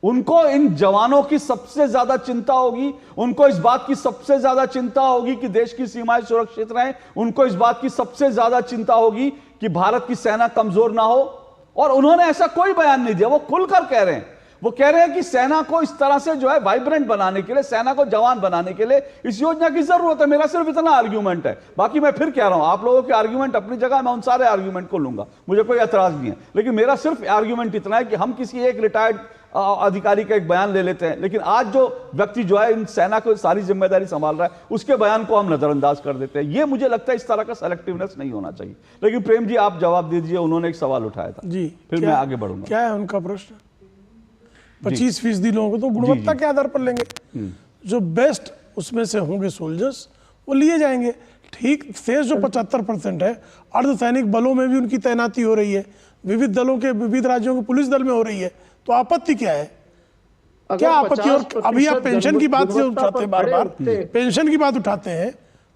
S1: उनको इन जवानों की सबसे ज्यादा चिंता होगी, उनको इस बात की सबसे ज्यादा चिंता होगी कि देश की सीमाएं सुरक्षित रहें, उनको इस बात की सबसे ज्यादा चिंता होगी कि भारत की सेना कमजोर ना हो। और उन्होंने ऐसा कोई बयान नहीं दिया, वो खुलकर कह रहे हैं, वो कह रहे हैं कि सेना को इस तरह से जो है वाइब्रेंट बनाने के लिए, सेना को जवान बनाने के लिए इस योजना की जरूरत है। मेरा सिर्फ इतना आर्ग्यूमेंट है। बाकी मैं फिर कह रहा हूं, आप लोगों के आर्ग्यूमेंट अपनी जगह, मैं उन सारे आर्ग्यूमेंट को लूंगा, मुझे कोई एतराज नहीं है। लेकिन मेरा सिर्फ आर्ग्यूमेंट इतना है कि हम किसी एक रिटायर्ड अधिकारी का एक बयान ले लेते हैं, लेकिन आज जो व्यक्ति जो है इन सेना को सारी जिम्मेदारी संभाल रहा है, उसके बयान को हम नजरअंदाज कर देते हैं। ये मुझे लगता है इस तरह का सेलेक्टिवनेस नहीं होना चाहिए। लेकिन प्रेम जी, आप जवाब दीजिए, उन्होंने एक सवाल उठाया था
S3: जी,
S1: फिर मैं आगे बढ़ूंगा।
S3: क्या है उनका प्रश्न? 25% लोगों को तो गुणवत्ता के आधार पर लेंगे, जो बेस्ट उसमें से होंगे सोल्जर्स, वो लिए जाएंगे। ठीक, शेष जो 75% है, अर्धसैनिक बलों में भी उनकी तैनाती हो रही है, विविध दलों के, विविध राज्यों के पुलिस दल में हो रही है, तो आपत्ति क्या है? क्या आपत्ति? और अभी आप पेंशन की बात से उठाते हैं, बार बार पेंशन की बात उठाते हैं।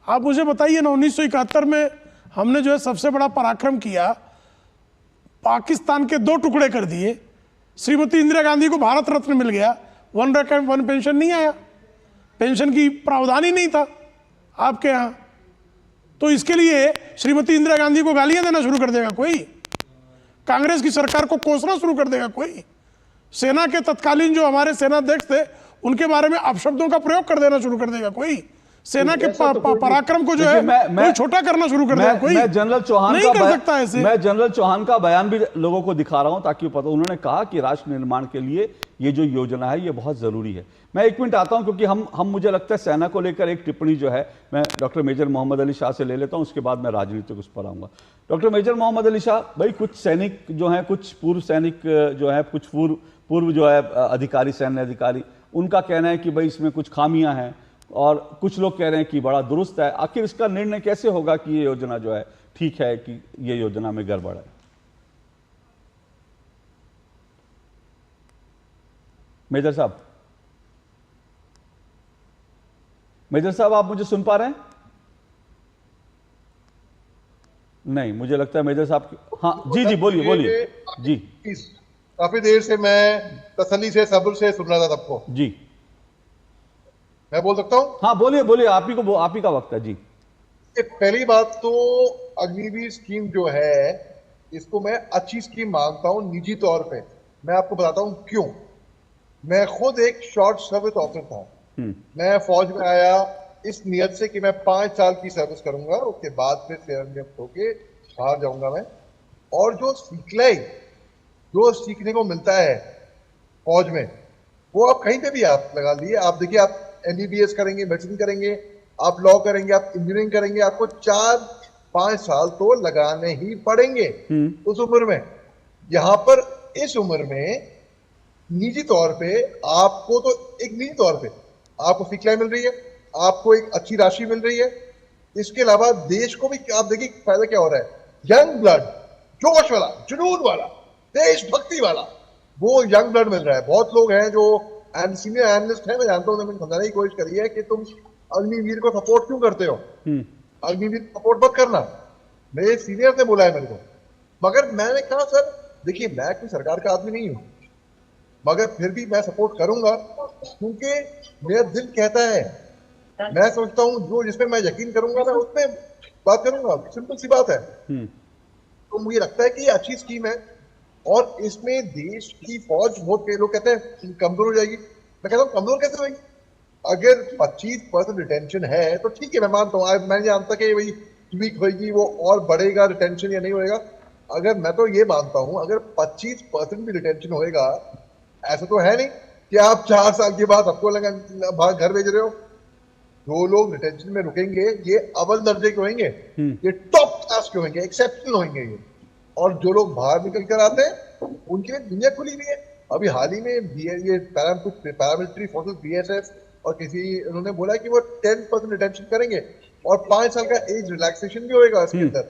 S3: आप मुझे बताइए ना, 1971 में हमने जो है सबसे बड़ा पराक्रम किया, पाकिस्तान के 2 टुकड़े कर दिए, श्रीमती इंदिरा गांधी को भारत रत्न मिल गया, वन रैंक वन पेंशन नहीं आया, पेंशन की प्रावधान ही नहीं था आपके यहाँ। तो इसके लिए श्रीमती इंदिरा गांधी को गालियां देना शुरू कर देगा कोई? कांग्रेस की सरकार को कोसना शुरू कर देगा कोई? सेना के तत्कालीन जो हमारे सेनाध्यक्ष थे, उनके बारे में अपशब्दों का प्रयोग कर देना शुरू कर देगा कोई? सेना के पराक्रम को जो है कोई छोटा करना शुरू कर देगा कोई?
S1: मैं जनरल चौहान
S3: नहीं कर सकता ऐसे।
S1: मैं जनरल चौहान का बयान भी लोगों को दिखा रहा हूं ताकि पता। उन्होंने कहा कि राष्ट्र निर्माण के लिए ये जो योजना है ये बहुत जरूरी है। मैं 1 मिनट आता हूं, क्योंकि हम मुझे लगता है सेना को लेकर एक टिप्पणी जो है मैं डॉक्टर मेजर मोहम्मद अली शाह से ले लेता हूं, उसके बाद मैं राजनीतिक उस पर आऊंगा। डॉक्टर मेजर मोहम्मद अली शाह भाई, कुछ सैनिक जो हैं, कुछ पूर्व सैनिक जो है, कुछ पूर्व जो है अधिकारी, सैन्य अधिकारी, उनका कहना है कि भाई इसमें कुछ खामियां हैं, और कुछ लोग कह रहे हैं कि बड़ा दुरुस्त है। आखिर इसका निर्णय कैसे होगा कि ये योजना जो है ठीक है कि ये योजना में गड़बड़ है? मेजर साहब, आप मुझे सुन पा रहे हैं? नहीं, मुझे लगता है मेजर साहब, हाँ जी बोलिए जी।
S5: काफी देर से मैं तसल्ली से, सब्र से सुन रहा था सबको
S1: जी।
S5: मैं बोल सकता हूं?
S1: हाँ बोलिए, आप ही का वक्त है जी।
S5: पहली बात तो अग्निवीर स्कीम जो है, इसको मैं अच्छी स्कीम मानता हूं निजी तौर पे। मैं आपको बताता हूं क्यों। मैं खुद एक शॉर्ट सर्विस ऑफिसर था। मैं फौज में आया इस नियत से कि मैं 5 साल की सर्विस करूंगा, उसके बाद फिर सेवानिवृत्त होके बाहर जाऊंगा मैं। और जो सीखने को मिलता है फौज में, वो आप कहीं पे भी आप लगा लिए। आप देखिए, आप MBBS करेंगे, मेडिसिन करेंगे, आप लॉ करेंगे, आप इंजीनियरिंग करेंगे, आपको 4-5 साल तो लगाने ही पड़ेंगे उस उम्र में। यहाँ पर इस उम्र में निजी तौर पे आपको, तो एक निजी तौर पे आपको सिखलाई मिल रही है, आपको एक अच्छी राशि मिल रही है। इसके अलावा देश को भी आप देखिए फायदा क्या हो रहा है। यंग ब्लड, जोश वाला, जुनून वाला, देशभक्ति वाला, वो यंग ब्लड मिल रहा है। बहुत लोग हैं जो एंड सीनियर एनालिस्ट है, मैं जानता हूँ, मैंने समझाने की कोशिश करी है कि तुम अग्निवीर को सपोर्ट क्यों करते हो, अग्निवीर को सपोर्ट मत करना। मेरे सीनियर ने बोला है मेरे को, मगर मैंने कहा सर देखिए मैं कोई सरकार का आदमी नहीं हूँ, मगर फिर भी मैं सपोर्ट करूंगा क्योंकि मेरा दिल कहता है, मैं सोचता हूँ जो जिसमें मैं यकीन करूंगा ना उसमें बात करूंगा, सिंपल सी बात है। तो मुझे लगता है कि ये अच्छी स्कीम है और इसमें देश की फौज, बहुत कई लोग कहते हैं कमजोर हो जाएगी, मैं कहता हूँ कमजोर कैसे होगी? अगर 25% रिटेंशन है तो ठीक है, मैं मानता हूँ, मैं जानता कि वही ट्वीक होगी, वो और बढ़ेगा रिटेंशन या नहीं होएगा। अगर मैं तो ये मानता हूं अगर 25% भी रिटेंशन होएगा, ऐसा तो है नहीं कि आप 4 साल के बाद आपको लगा घर भेज रहे हो। जो लोग रिटेंशन में रुकेंगे ये अव्वल दर्जे के होंगे, ये टॉप क्लास के होंगे, एक्सेप्शनल होंगे ये। और जो लोग बाहर निकल कर आते हैं उनके लिए दुनिया खुली हुई है। अभी हाल ही में ये पैरामिलिट्री फोर्सेस बीएसएफ और किसी उन्होंने बोला कि वो 10% रिटेंशन करेंगे और 5 साल का एज रिलैक्सेशन भी होएगा इसके अंदर।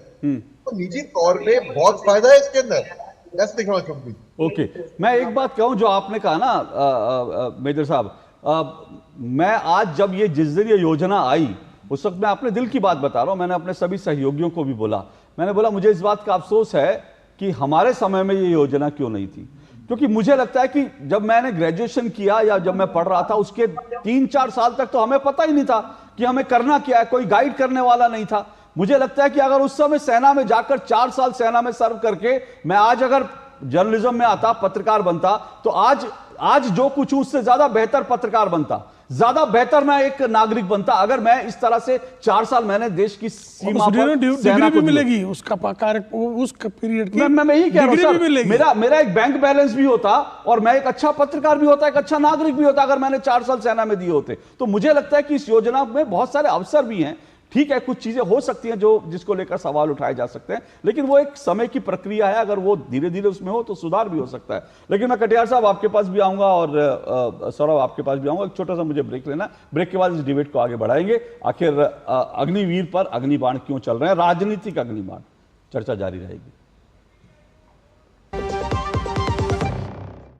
S5: तो निजी तौर पे बहुत फायदा है इसके अंदर, ऐसे देखना चाहूंगी।
S1: ओके, मैं एक बात कहूं, जो आपने कहा ना मेजर साहब, मैं आज जब ये जिस दिन ये योजना आई उस वक्त मैं अपने दिल की बात बता रहा हूं, मैंने अपने सभी सहयोगियों को भी बोला, मैंने बोला मुझे इस बात का अफसोस है कि हमारे समय में ये योजना क्यों नहीं थी। क्योंकि मुझे लगता है कि जब मैंने ग्रेजुएशन किया या जब मैं पढ़ रहा था उसके 3-4 साल तक तो हमें पता ही नहीं था कि हमें करना क्या है, कोई गाइड करने वाला नहीं था। मुझे लगता है कि अगर उस समय सेना में जाकर 4 साल सेना में सर्व करके मैं आज अगर जर्नलिज्म में आता, पत्रकार बनता, तो आज जो कुछ हूं उससे ज्यादा बेहतर पत्रकार बनता, ज्यादा बेहतर मैं एक नागरिक बनता, अगर मैं इस तरह से 4 साल मैंने देश की सीमा पर
S3: डिग्री भी मिलेगी उसका कार्य, उस पीरियड की
S1: मैं यही कह रहा हूं, मेरा एक बैंक बैलेंस भी होता और मैं एक अच्छा पत्रकार भी होता, एक अच्छा नागरिक भी होता अगर मैंने 4 साल सेना में दिए होते। तो मुझे लगता है कि इस योजना में बहुत सारे अवसर भी हैं। ठीक है, कुछ चीजें हो सकती हैं जो जिसको लेकर सवाल उठाए जा सकते हैं, लेकिन वो एक समय की प्रक्रिया है, अगर वो धीरे धीरे उसमें हो तो सुधार भी हो सकता है। लेकिन मैं कटियार साहब आपके पास भी आऊंगा और सौरभ आपके पास भी आऊंगा। एक छोटा सा मुझे ब्रेक लेना, ब्रेक के बाद इस डिबेट को आगे बढ़ाएंगे। आखिर अग्निवीर पर अग्निबाण क्यों चल रहे हैं, राजनीतिक अग्निबाण, चर्चा जारी रहेगी।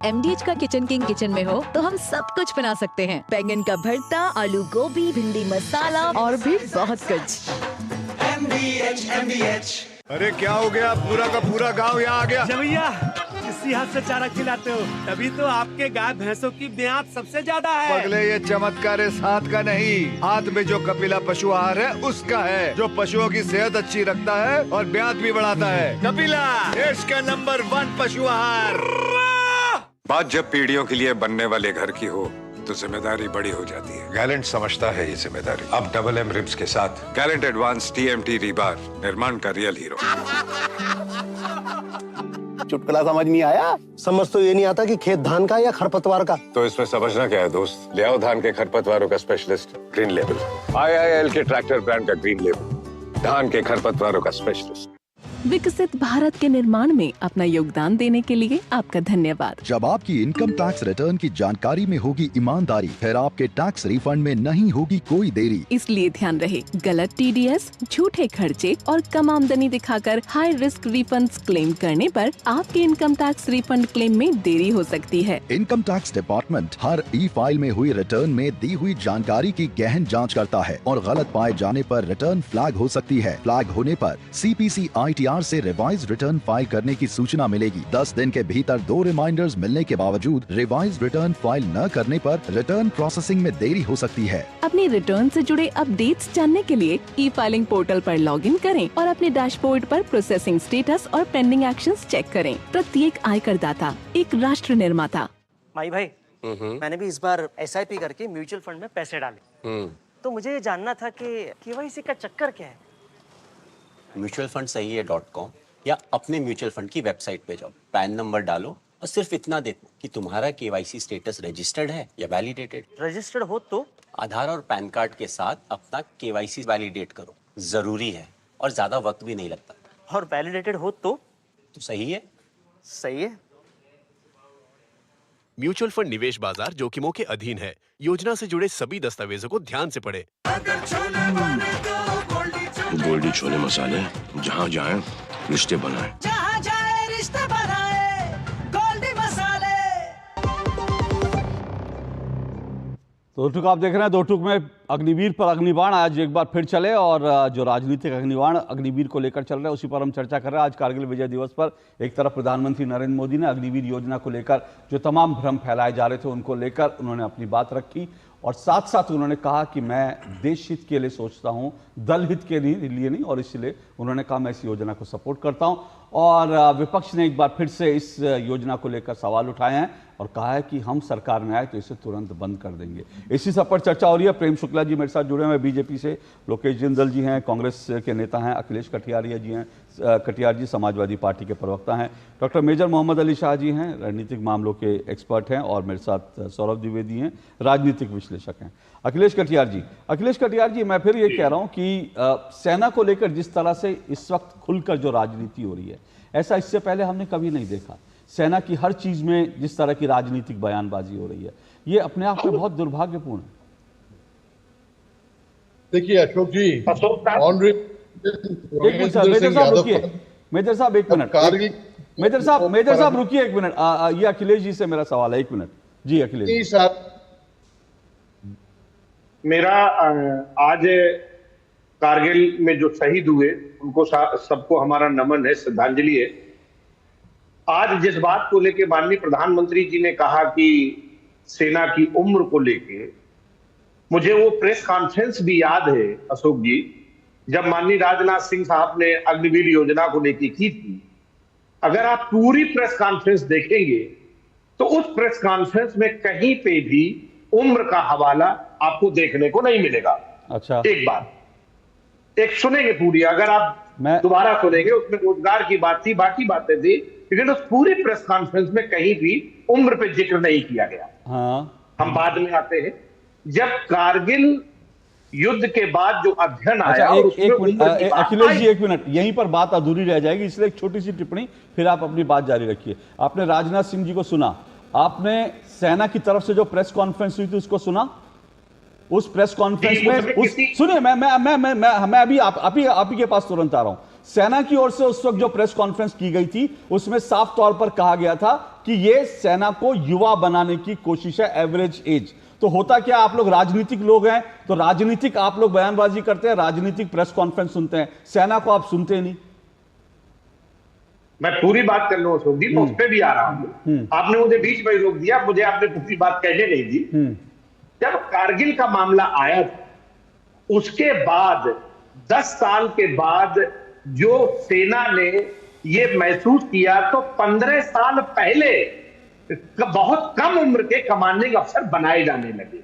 S6: MDH का किचन किंग किचन में हो तो हम सब कुछ बना सकते हैं। बैंगन का भरता, आलू गोभी, भिंडी मसाला और भी बहुत कुछ।
S7: MDH। अरे क्या हो गया, पूरा का पूरा गांव यहाँ आ गया।
S8: भैया किसी हाथ से चारा खिलाते हो, तभी तो आपके गाय भैंसों की ब्याज सबसे ज्यादा है।
S7: पगले ये चमत्कार इस हाथ का नहीं, हाथ में जो कपिला पशु आहार है उसका है, जो पशुओं की सेहत अच्छी रखता है और ब्याज भी बढ़ाता है। कपिला देश का नंबर 1 पशु आहार।
S9: बात जब पीढ़ियों के लिए बनने वाले घर की हो तो जिम्मेदारी बड़ी हो जाती है। गैलेंट समझता है ये जिम्मेदारी। अब डबल M रिब्स के साथ गैलेंट एडवांस TMT रीबार, निर्माण का रियल हीरो।
S10: चुटकुला समझ नहीं आया? समझ तो ये नहीं आता कि खेत धान का या खरपतवार का।
S9: तो इसमें समझना क्या है दोस्त, ले आओ धान के खरपतवारों का स्पेशलिस्ट ग्रीन लेबल। IIL के ट्रैक्टर ब्रांड का ग्रीन लेबल, धान के खरपतवारों का स्पेशलिस्ट।
S6: विकसित भारत के निर्माण में अपना योगदान देने के लिए आपका धन्यवाद।
S11: जब आपकी इनकम टैक्स रिटर्न की जानकारी में होगी ईमानदारी, फिर आपके टैक्स रिफंड में नहीं होगी कोई देरी।
S6: इसलिए ध्यान रहे, गलत TDS, झूठे खर्चे और कम आमदनी दिखाकर हाई रिस्क रिफंड्स क्लेम करने पर आपके इनकम टैक्स रिफंड क्लेम में देरी हो सकती है।
S11: इनकम टैक्स डिपार्टमेंट हर E-फाइल में हुई रिटर्न में दी हुई जानकारी की गहन जाँच करता है और गलत पाए जाने पर रिटर्न फ्लैग हो सकती है। फ्लैग होने पर CPC ITR से रिवाइज रिटर्न फाइल करने की सूचना मिलेगी। 10 दिन के भीतर 2 रिमाइंडर्स मिलने के बावजूद रिवाइज रिटर्न फाइल न करने पर रिटर्न प्रोसेसिंग में देरी हो सकती है।
S6: अपनी रिटर्न से जुड़े अपडेट्स जानने के लिए E-फाइलिंग पोर्टल पर लॉगिन करें और अपने डैशबोर्ड पर प्रोसेसिंग स्टेटस और पेंडिंग एक्शंस चेक करें। प्रत्येक आयकर दाता एक राष्ट्र निर्माता।
S12: भाई मैंने भी इस बार SIP करके म्यूचुअल फंड में पैसे डाले, तो मुझे ये जानना था कि KYC का चक्कर क्या है।
S13: म्यूचुअल फंड सही है .com या अपने म्यूचुअल फंड की वेबसाइट पे जाओ, पैन नंबर डालो और सिर्फ इतना देखो कि तुम्हारा KYC स्टेटस रजिस्टर्ड है या वैलिडेटेड।
S12: रजिस्टर्ड हो तो
S13: आधार और पैन कार्ड के साथ अपना KYC वैलिडेट करो, जरूरी है और ज्यादा वक्त भी नहीं लगता।
S12: और वैलिडेटेड हो तो
S13: सही है।
S12: सही है।
S14: म्यूचुअल फंड निवेश बाजार जोखिमों के अधीन है। योजना से जुड़े सभी दस्तावेजों को ध्यान से पढ़ें।
S15: गोल्डी छोले मसाले, जहाँ जाए रिश्ते बनाए,
S16: जहाँ जाए रिश्ते बनाए, गोल्डी मसाले।
S1: दो टूक आप देख रहे हैं, दो टूक में अग्निवीर पर अग्निबाण आज एक बार फिर चले और जो राजनीतिक अग्निबाण अग्निवीर को लेकर चल रहा है उसी पर हम चर्चा कर रहे हैं। आज कारगिल विजय दिवस पर एक तरफ प्रधानमंत्री नरेंद्र मोदी ने अग्निवीर योजना को लेकर जो तमाम भ्रम फैलाए जा रहे थे उनको लेकर उन्होंने अपनी बात रखी और साथ साथ उन्होंने कहा कि मैं देश हित के लिए सोचता हूं, दल हित के लिए नहीं, और इसलिए उन्होंने कहा मैं इस योजना को सपोर्ट करता हूं। और विपक्ष ने एक बार फिर से इस योजना को लेकर सवाल उठाए हैं और कहा है कि हम सरकार में आए तो इसे तुरंत बंद कर देंगे। इसी सब पर चर्चा हो रही है। प्रेम शुक्ला जी मेरे साथ जुड़े हुए हैं बीजेपी से, लोकेश जिंदल जी हैं कांग्रेस के नेता हैं, अखिलेश कटियारिया जी हैं, कटियार जी समाजवादी पार्टी के प्रवक्ता हैं, डॉक्टर मेजर मोहम्मद अली शाह जी हैं राजनीतिक मामलों के एक्सपर्ट हैं और मेरे साथ सौरभ द्विवेदी हैं राजनीतिक विश्लेषक हैं। अखिलेश कटियार जी मैं फिर ये कह रहा हूँ कि सेना को लेकर जिस तरह से इस वक्त खुलकर जो राजनीति हो रही है ऐसा इससे पहले हमने कभी नहीं देखा। सेना की हर चीज में जिस तरह की राजनीतिक बयानबाजी हो रही है ये अपने आप में बहुत दुर्भाग्यपूर्ण है।
S5: देखिए अशोक जी,
S1: मेजर साहब एक मिनट, मेजर साहब रुकिए एक मिनट, ये अखिलेश जी से मेरा सवाल है, एक मिनट जी अखिलेश जी।
S16: मेरा आज कारगिल में जो शहीद हुए उनको सबको हमारा नमन है, श्रद्धांजलि है। आज जिस बात को लेकर माननीय प्रधानमंत्री जी ने कहा कि सेना की उम्र को लेके, मुझे वो प्रेस कॉन्फ्रेंस भी याद है अशोक जी, जब माननीय राजनाथ सिंह साहब ने अग्निवीर योजना को लेकर की थी। अगर आप पूरी प्रेस कॉन्फ्रेंस देखेंगे तो उस प्रेस कॉन्फ्रेंस में कहीं पे भी उम्र का हवाला आपको देखने को नहीं मिलेगा।
S1: अच्छा,
S16: एक बात एक सुनेंगे पूरी, अगर आप दोबारा सुनेंगे उसमें रोजगार की बात थी, बाकी बातें थी, लेकिन उस पूरी प्रेस कॉन्फ्रेंस में कहीं भी उम्र पे जिक्र नहीं किया गया।
S1: हाँ।
S16: हम बाद में आते हैं, जब कारगिल युद्ध के बाद जो अध्ययन आया।
S1: अखिलेश जी एक मिनट, यहीं पर बात अधूरी रह जाएगी इसलिए एक छोटी सी टिप्पणी, फिर आप अपनी बात जारी रखिए। आपने राजनाथ सिंह जी को सुना, आपने सेना की तरफ से जो प्रेस कॉन्फ्रेंस हुई थी उसको सुना? उस प्रेस कॉन्फ्रेंस में सुनिए, मैं अभी आप ही के पास तुरंत आ रहा हूं। सेना की ओर से उस वक्त जो प्रेस कॉन्फ्रेंस की गई थी उसमें साफ तौर पर कहा गया था कि यह सेना को युवा बनाने की कोशिश है, एवरेज एज। तो होता क्या, आप लोग राजनीतिक लोग हैं तो राजनीतिक आप लोग बयानबाजी करते हैं, राजनीतिक प्रेस कॉन्फ्रेंस सुनते हैं, सेना को आप सुनते नहीं।
S16: मैं पूरी बात कर लूं अशोक जी, मैं उस पर भी आ रहा हूं। आपने मुझे बीच में रोक दिया, मुझे आपने पूरी बात कहने नहीं दी। जब कारगिल का मामला आया था उसके बाद 10 साल के बाद जो सेना ने ये महसूस किया तो 15 साल पहले बहुत कम उम्र के कमांडिंग अफसर बनाए जाने लगे,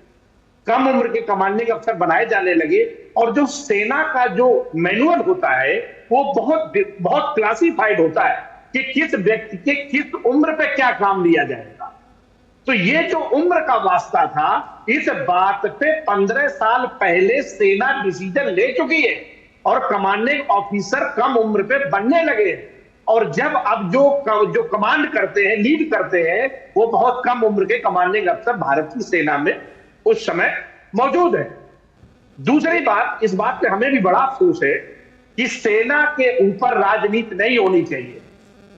S16: कम उम्र के कमांडिंग अफसर बनाए जाने लगे। और जो सेना का जो मैनुअल होता है वो बहुत क्लासिफाइड होता है कि किस व्यक्ति के किस उम्र पे क्या काम लिया जाएगा। तो ये जो उम्र का वास्ता था, इस बात पे 15 साल पहले सेना डिसीजन ले चुकी है और कमांडिंग ऑफिसर कम उम्र पे बनने लगे हैं। और जब अब जो कमांड करते हैं, लीड करते हैं, वो बहुत कम उम्र के कमांडिंग अफसर भारत की सेना में उस समय मौजूद है। दूसरी बात, इस बात पे हमें भी बड़ा अफसोस है कि सेना के ऊपर राजनीति नहीं होनी चाहिए,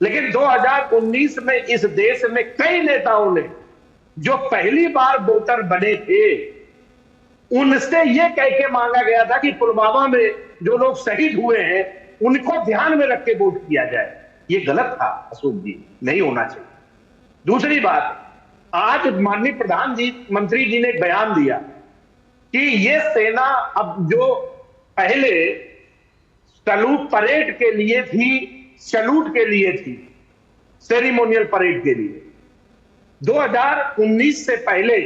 S16: लेकिन 2019 में इस देश में कई नेताओं ने जो पहली बार वोटर बने थे उनसे यह कह के मांगा गया था कि पुलवामा में जो लोग शहीद हुए हैं उनको ध्यान में रख के वोट किया जाए। यह गलत था अशोक जी, नहीं होना चाहिए। दूसरी बात, आज माननीय प्रधानमंत्री जी ने एक बयान दिया कि यह सेना अब जो पहले सैल्यूट परेड के लिए थी, सैल्यूट के लिए थी, सेरेमोनियल परेड के लिए, 2019 से पहले,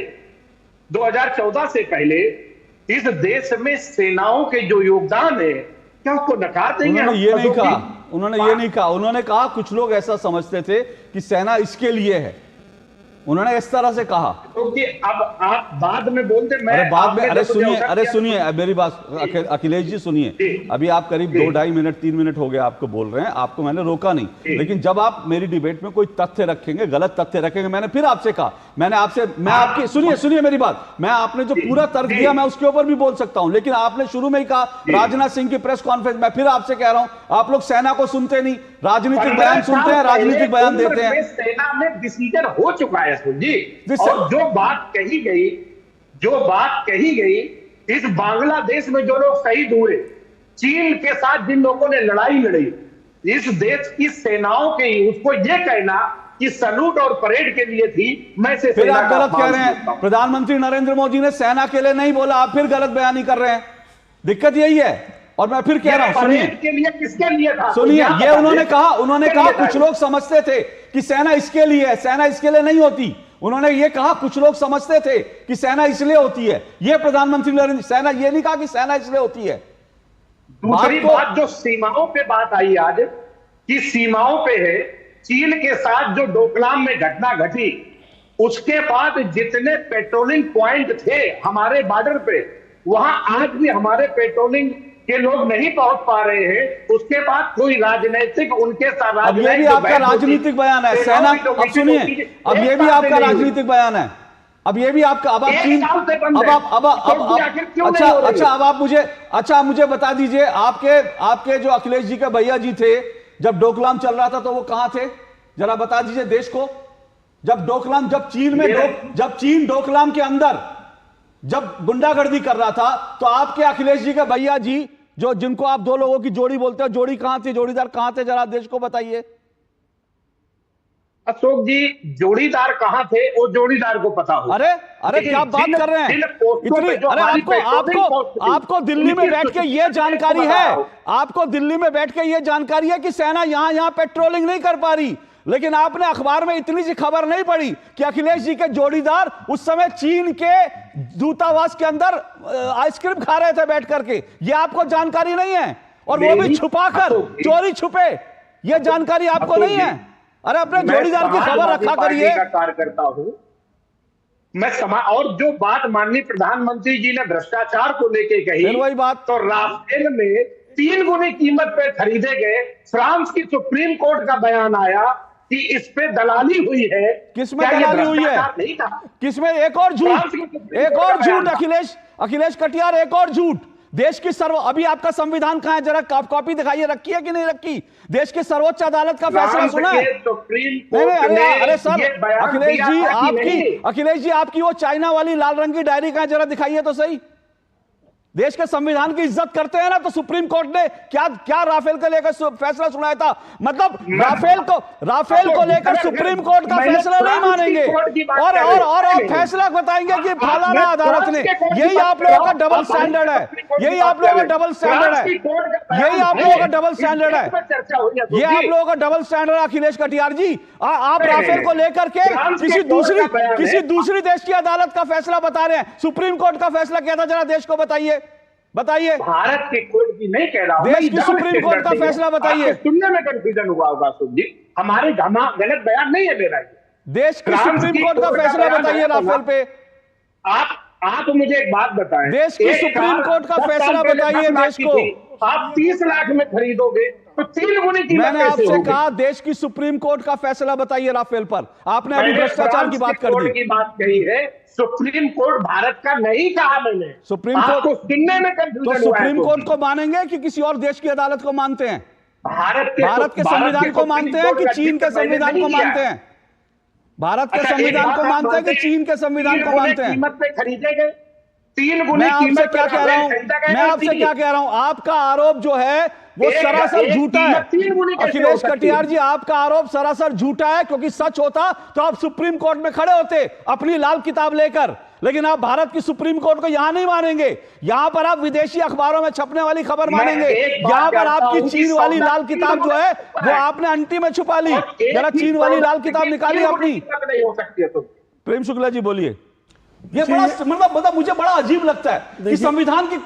S16: 2014 से पहले इस देश में सेनाओं के जो योगदान है क्या उसको नकार देंगे?
S1: उन्होंने ये नहीं कहा, उन्होंने कहा कुछ लोग ऐसा समझते थे कि सेना इसके लिए है, उन्होंने इस तरह से कहा।
S16: क्योंकि अब आप बाद में बोलते, मैं
S1: अरे सुनिए मेरी बात अखिलेश जी, सुनिए। अभी आप करीब 2-2.5 मिनट 3 मिनट हो गए आपको बोल रहे हैं, आपको मैंने रोका नहीं, लेकिन जब आप मेरी डिबेट में कोई तथ्य रखेंगे, गलत तथ्य रखेंगे, मैंने फिर आपसे कहा, मैं आपकी सुनिए मेरी बात, मैं आपने जो पूरा तर्क दिया मैं उसके ऊपर भी बोल सकता हूं, लेकिन आपने शुरू में ही कहा राजनाथ सिंह की प्रेस कॉन्फ्रेंस, मैं फिर आपसे कह रहा हूं आप लोग सेना को सुनते नहीं, राजनीतिक बयान सुनते हैं, राजनीतिक बयान देते हैं।
S16: सेना में डिसीजन हो चुका है जी, और जो बात कही गई, जो बात कही गई, इस बांग्लादेश में जो लोग शहीद हुए, चीन के साथ जिन लोगों ने लड़ाई लड़ी, इस देश की सेनाओं के उसको ये कहना कि सैल्यूट और परेड के लिए थी, मैं से
S1: फिर आप गलत कह रहे हैं। प्रधानमंत्री नरेंद्र मोदी ने सेना के लिए नहीं बोला, आप फिर गलत बयानी कर रहे हैं। दिक्कत यही है। और मैं फिर कह रहा हूं, सुनिए,
S16: के लिए किसके लिए था?
S1: सुनिए, ये उन्होंने कहा कुछ लोग समझते थे कि सेना इसके लिए है, सेना इसके लिए नहीं होती। उन्होंने ये कहा कुछ लोग समझते थे कि सेना इसलिए होती है। ये प्रधानमंत्री नरेंद्र, सेना ये नहीं कहा कि सेना इसलिए होती है।
S16: दूसरी बात जो सीमाओं पे बात आई आज, कि सीमाओं पे है, चीन के साथ जो डोकलाम में घटना घटी, उसके बाद जितने पेट्रोलिंग पॉइंट थे हमारे बॉर्डर पे, वहां आज भी हमारे पेट्रोलिंग के लोग नहीं पहुंच पा रहे हैं। उसके बाद कोई राजनीतिक उनके साथ,
S1: अब ये भी आपका राजनीतिक बयान है। सेना, अब सुनिए, अब ये भी आपका राजनीतिक बयान है। अब ये भी आपका, अब आप चीन, अब मुझे बता दीजिए, आपके जो अखिलेश जी के भैया जी थे, जब डोकलाम चल रहा था तो वो कहां थे? जरा बता दीजिए देश को। जब चीन डोकलाम के अंदर जब गुंडागर्दी कर रहा था, तो आपके अखिलेश जी के भैया जी, जिनको आप दो लोगों की जोड़ी बोलते हो, जोड़ी कहां थी? जोड़ीदार कहां थे? जरा देश को बताइए।
S16: अशोक जी, जोड़ीदार कहां थे वो जोड़ीदार को पता हो।
S1: अरे क्या बात कर रहे हैं इतनी? अरे आपको दिल्ली में बैठ के ये जानकारी है, आपको दिल्ली में बैठ के ये जानकारी है कि सेना यहां पेट्रोलिंग नहीं कर पा रही, लेकिन आपने अखबार में इतनी सी खबर नहीं पढ़ी कि अखिलेश जी के जोड़ीदार उस समय चीन के दूतावास के अंदर आइसक्रीम खा रहे थे बैठ करके। ये आपको जानकारी नहीं है, और वो भी छुपाकर, चोरी छुपे। ये जानकारी आपको नहीं है। अरे अपने जोड़ीदार की खबर रखा करिए।
S16: कार्यकर्ता हूं मैं, और जो बात माननीय प्रधानमंत्री जी ने भ्रष्टाचार को लेके कही,
S1: वही बात,
S16: तो राफेल में 3 गुनी कीमत पे खरीदे गए। फ्रांस की सुप्रीम कोर्ट का बयान आया कि इस पे दलाली हुई है।
S1: किसमें दलाली हुई है?
S16: नहीं था।
S1: किसमें? एक और झूठ अखिलेश कटियार, एक और झूठ। देश की अभी आपका संविधान कहां है? जरा कॉपी दिखाइए, रखी है कि नहीं रखी? देश की सर्वोच्च अदालत का फैसला सुना है? अरे सर, अखिलेश जी आपकी वो चाइना वाली लाल रंग की डायरी कहां? जरा दिखाइए तो सही। देश के संविधान की इज्जत करते हैं ना, तो सुप्रीम कोर्ट ने क्या राफेल को लेकर फैसला सुनाया था? मतलब राफेल को लेकर सुप्रीम कोर्ट का फैसला नहीं मानेंगे, और आप फैसला बताएंगे कि फलाना अदालत ने। यही आप लोगों का डबल स्टैंडर्ड है, यही आप लोगों का डबल स्टैंडर्ड है, यही आप लोगों का डबल स्टैंडर्ड है, ये आप लोगों का डबल स्टैंडर्ड है अखिलेश कटियार जी। आप राफेल को लेकर के किसी दूसरी देश की अदालत का फैसला बता रहे हैं। सुप्रीम कोर्ट का फैसला क्या था? जरा देश को बताइए।
S16: भारत के कोर्ट की नहीं कह रहा हूं,
S1: देश की सुप्रीम कोर्ट का फैसला बताइए।
S16: सुनने में कंफ्यूजन हुआ होगा अशोक जी, हमारे गलत बयान नहीं है मेरा।
S1: देश की सुप्रीम कोर्ट का फैसला बताइए राफेल पे।
S16: आप मुझे एक बात बताएं,
S1: देश की सुप्रीम कोर्ट का फैसला बताइए देश को।
S16: आप 30 लाख में खरीदोगे तो 3 गुनी कीमत।
S1: मैंने आपसे कहा देश की सुप्रीम कोर्ट का फैसला बताइए राफेल पर। आपने अभी भ्रष्टाचार की बात कर दी।
S16: बात कही है, सुप्रीम कोर्ट भारत का नहीं कहा मैंने।
S1: सुप्रीम कोर्ट को
S16: सुनने में कंफ्यूजन
S1: तो सुप्रीम कोर्ट को मानेंगे कि किसी और देश की अदालत को मानते हैं? भारत के संविधान को मानते हैं कि चीन के संविधान को मानते हैं? भारत के संविधान को मानते हैं कि चीन के संविधान को मानते हैं?
S16: कीमत पे खरीदे गए 3 गुनी।
S1: मैं आपसे क्या कह रहा हूं, आपका आरोप जो है वो सरासर झूठा है अखिलेश कटियार जी। आपका आरोप सरासर झूठा है, क्योंकि सच होता तो आप सुप्रीम कोर्ट में खड़े होते अपनी लाल किताब लेकर। लेकिन आप भारत की सुप्रीम कोर्ट को यहां नहीं मानेंगे, यहां पर आप विदेशी अखबारों में छपने वाली खबर मानेंगे। यहां पर आपकी चीन वाली लाल किताब जो है वो आपने अंटी में छुपा ली। जरा चीन वाली लाल किताब निकाली अपनी। प्रेम शुक्ला जी बोलिए। ये बड़ा मतलब मुझे बड़ा अजीब लगता है कि संविधान की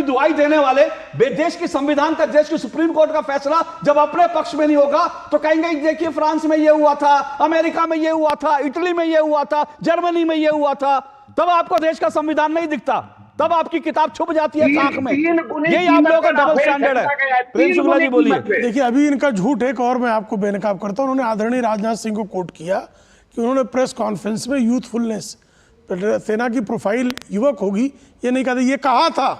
S1: दुहाई देने वाले देश की संविधान का, देश की सुप्रीम कोर्ट का फैसला जब अपने पक्ष में नहीं होगा तो कहेंगे देखिए फ्रांस में ये हुआ था, अमेरिका में ये हुआ था, इटली में ये हुआ था, जर्मनी में ये हुआ था। तब आपको देश का संविधान नहीं दिखता, तब आपकी किताब छुप जाती है आंख में। यही आप लोगों का डबल स्टैंडर्ड है। प्रेम शुक्ला जी बोलिए।
S3: देखिए अभी इनका झूठ एक और मैं आपको बेनकाब करता हूं। उन्होंने आदरणीय राजनाथ सिंह को कोट किया कि उन्होंने प्रेस कॉन्फ्रेंस में यूथफुलनेस, सेना की प्रोफाइल युवक होगी, ये नहीं कहते। ये कहा था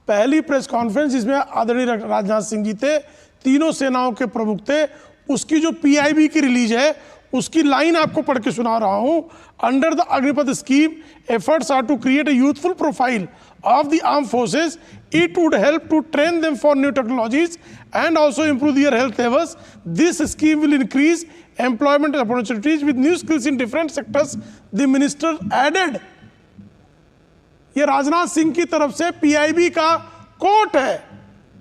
S3: पहली प्रेस कॉन्फ्रेंस जिसमें आदरणीय राजनाथ सिंह जी थे, तीनों सेनाओं के प्रमुख थे, उसकी जो पीआईबी की रिलीज है उसकी लाइन आपको पढ़ के सुना रहा हूं। Under the Agnipath scheme efforts are to create a youthful profile of the armed forces. It would help to train them for new technologies and also improve their health levels. This scheme will increase employment opportunities with new skills in different sectors, the minister added. ये राजनाथ सिंह की तरफ से PIB का coat है।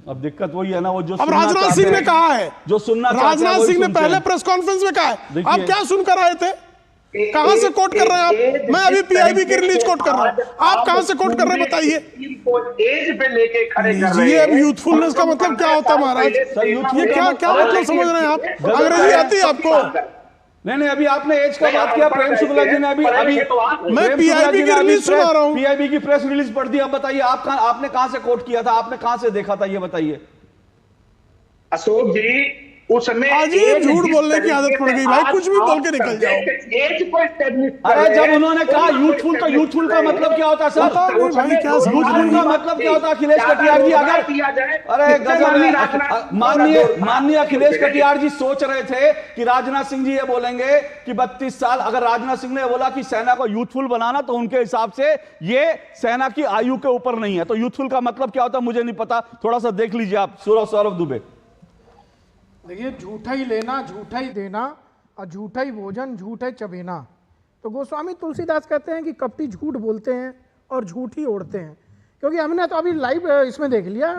S1: अब दिक्कत वही है ना, वो जो
S3: अब राजनाथ सिंह ने कहा है,
S1: जो सुनना
S3: राजनाथ सिंह ने पहले प्रेस कॉन्फ्रेंस में कहा है। आप क्या सुनकर आए थे? कहां से कोट कर रहे हैं आप? मैं अभी पीआईबी की रिलीज कोट कर रहा हूं, आप कहां से कोट कर रहे हैं बताइए?
S16: एज पे लेके खड़े कर रहे
S3: हैं। यूथफुलनेस का मतलब क्या होता है महाराज? ये क्या मतलब समझ रहे हैं आप? अंग्रेजी आती है आपको?
S1: नहीं, अभी आपने एज का बात किया, प्रेम शुक्ला जी ने अभी
S3: मैं पीआईबी की रिलीज सुना रहा हूं।
S1: पीआईबी की प्रेस रिलीज पढ़ दी। अब बताइए आपने कहां से कोट किया था, आपने कहां से देखा था, ये बताइए।
S16: अशोक जी, उसमें
S3: अजीब झूठ बोलने की आदत पड़ गई भाई, कुछ भी बोल के निकल जाओ।
S1: अरे जब उन्होंने कहा यूथफुल का मतलब क्या होता है सर? यूथफुल का मतलब क्या होता है अखिलेश कटियार जी? अगर अरे गजब, माननीय अखिलेश कटियार जी सोच रहे थे कि राजनाथ सिंह जी ये बोलेंगे कि 32 साल, अगर राजनाथ सिंह ने बोला कि सेना को यूथफुल बनाना, तो उनके हिसाब से ये सेना की आयु के ऊपर नहीं है। तो यूथफुल का मतलब क्या होता है मुझे नहीं पता, थोड़ा सा देख लीजिए आप। सौरभ दुबे।
S17: देखिए, झूठा ही लेना, झूठा ही देना और झूठा ही भोजन, झूठा ही चबेना। तो गोस्वामी तुलसीदास कहते हैं कि कपटी झूठ बोलते हैं और झूठ ही ओढ़ते हैं। क्योंकि हमने तो अभी लाइव इसमें देख लिया,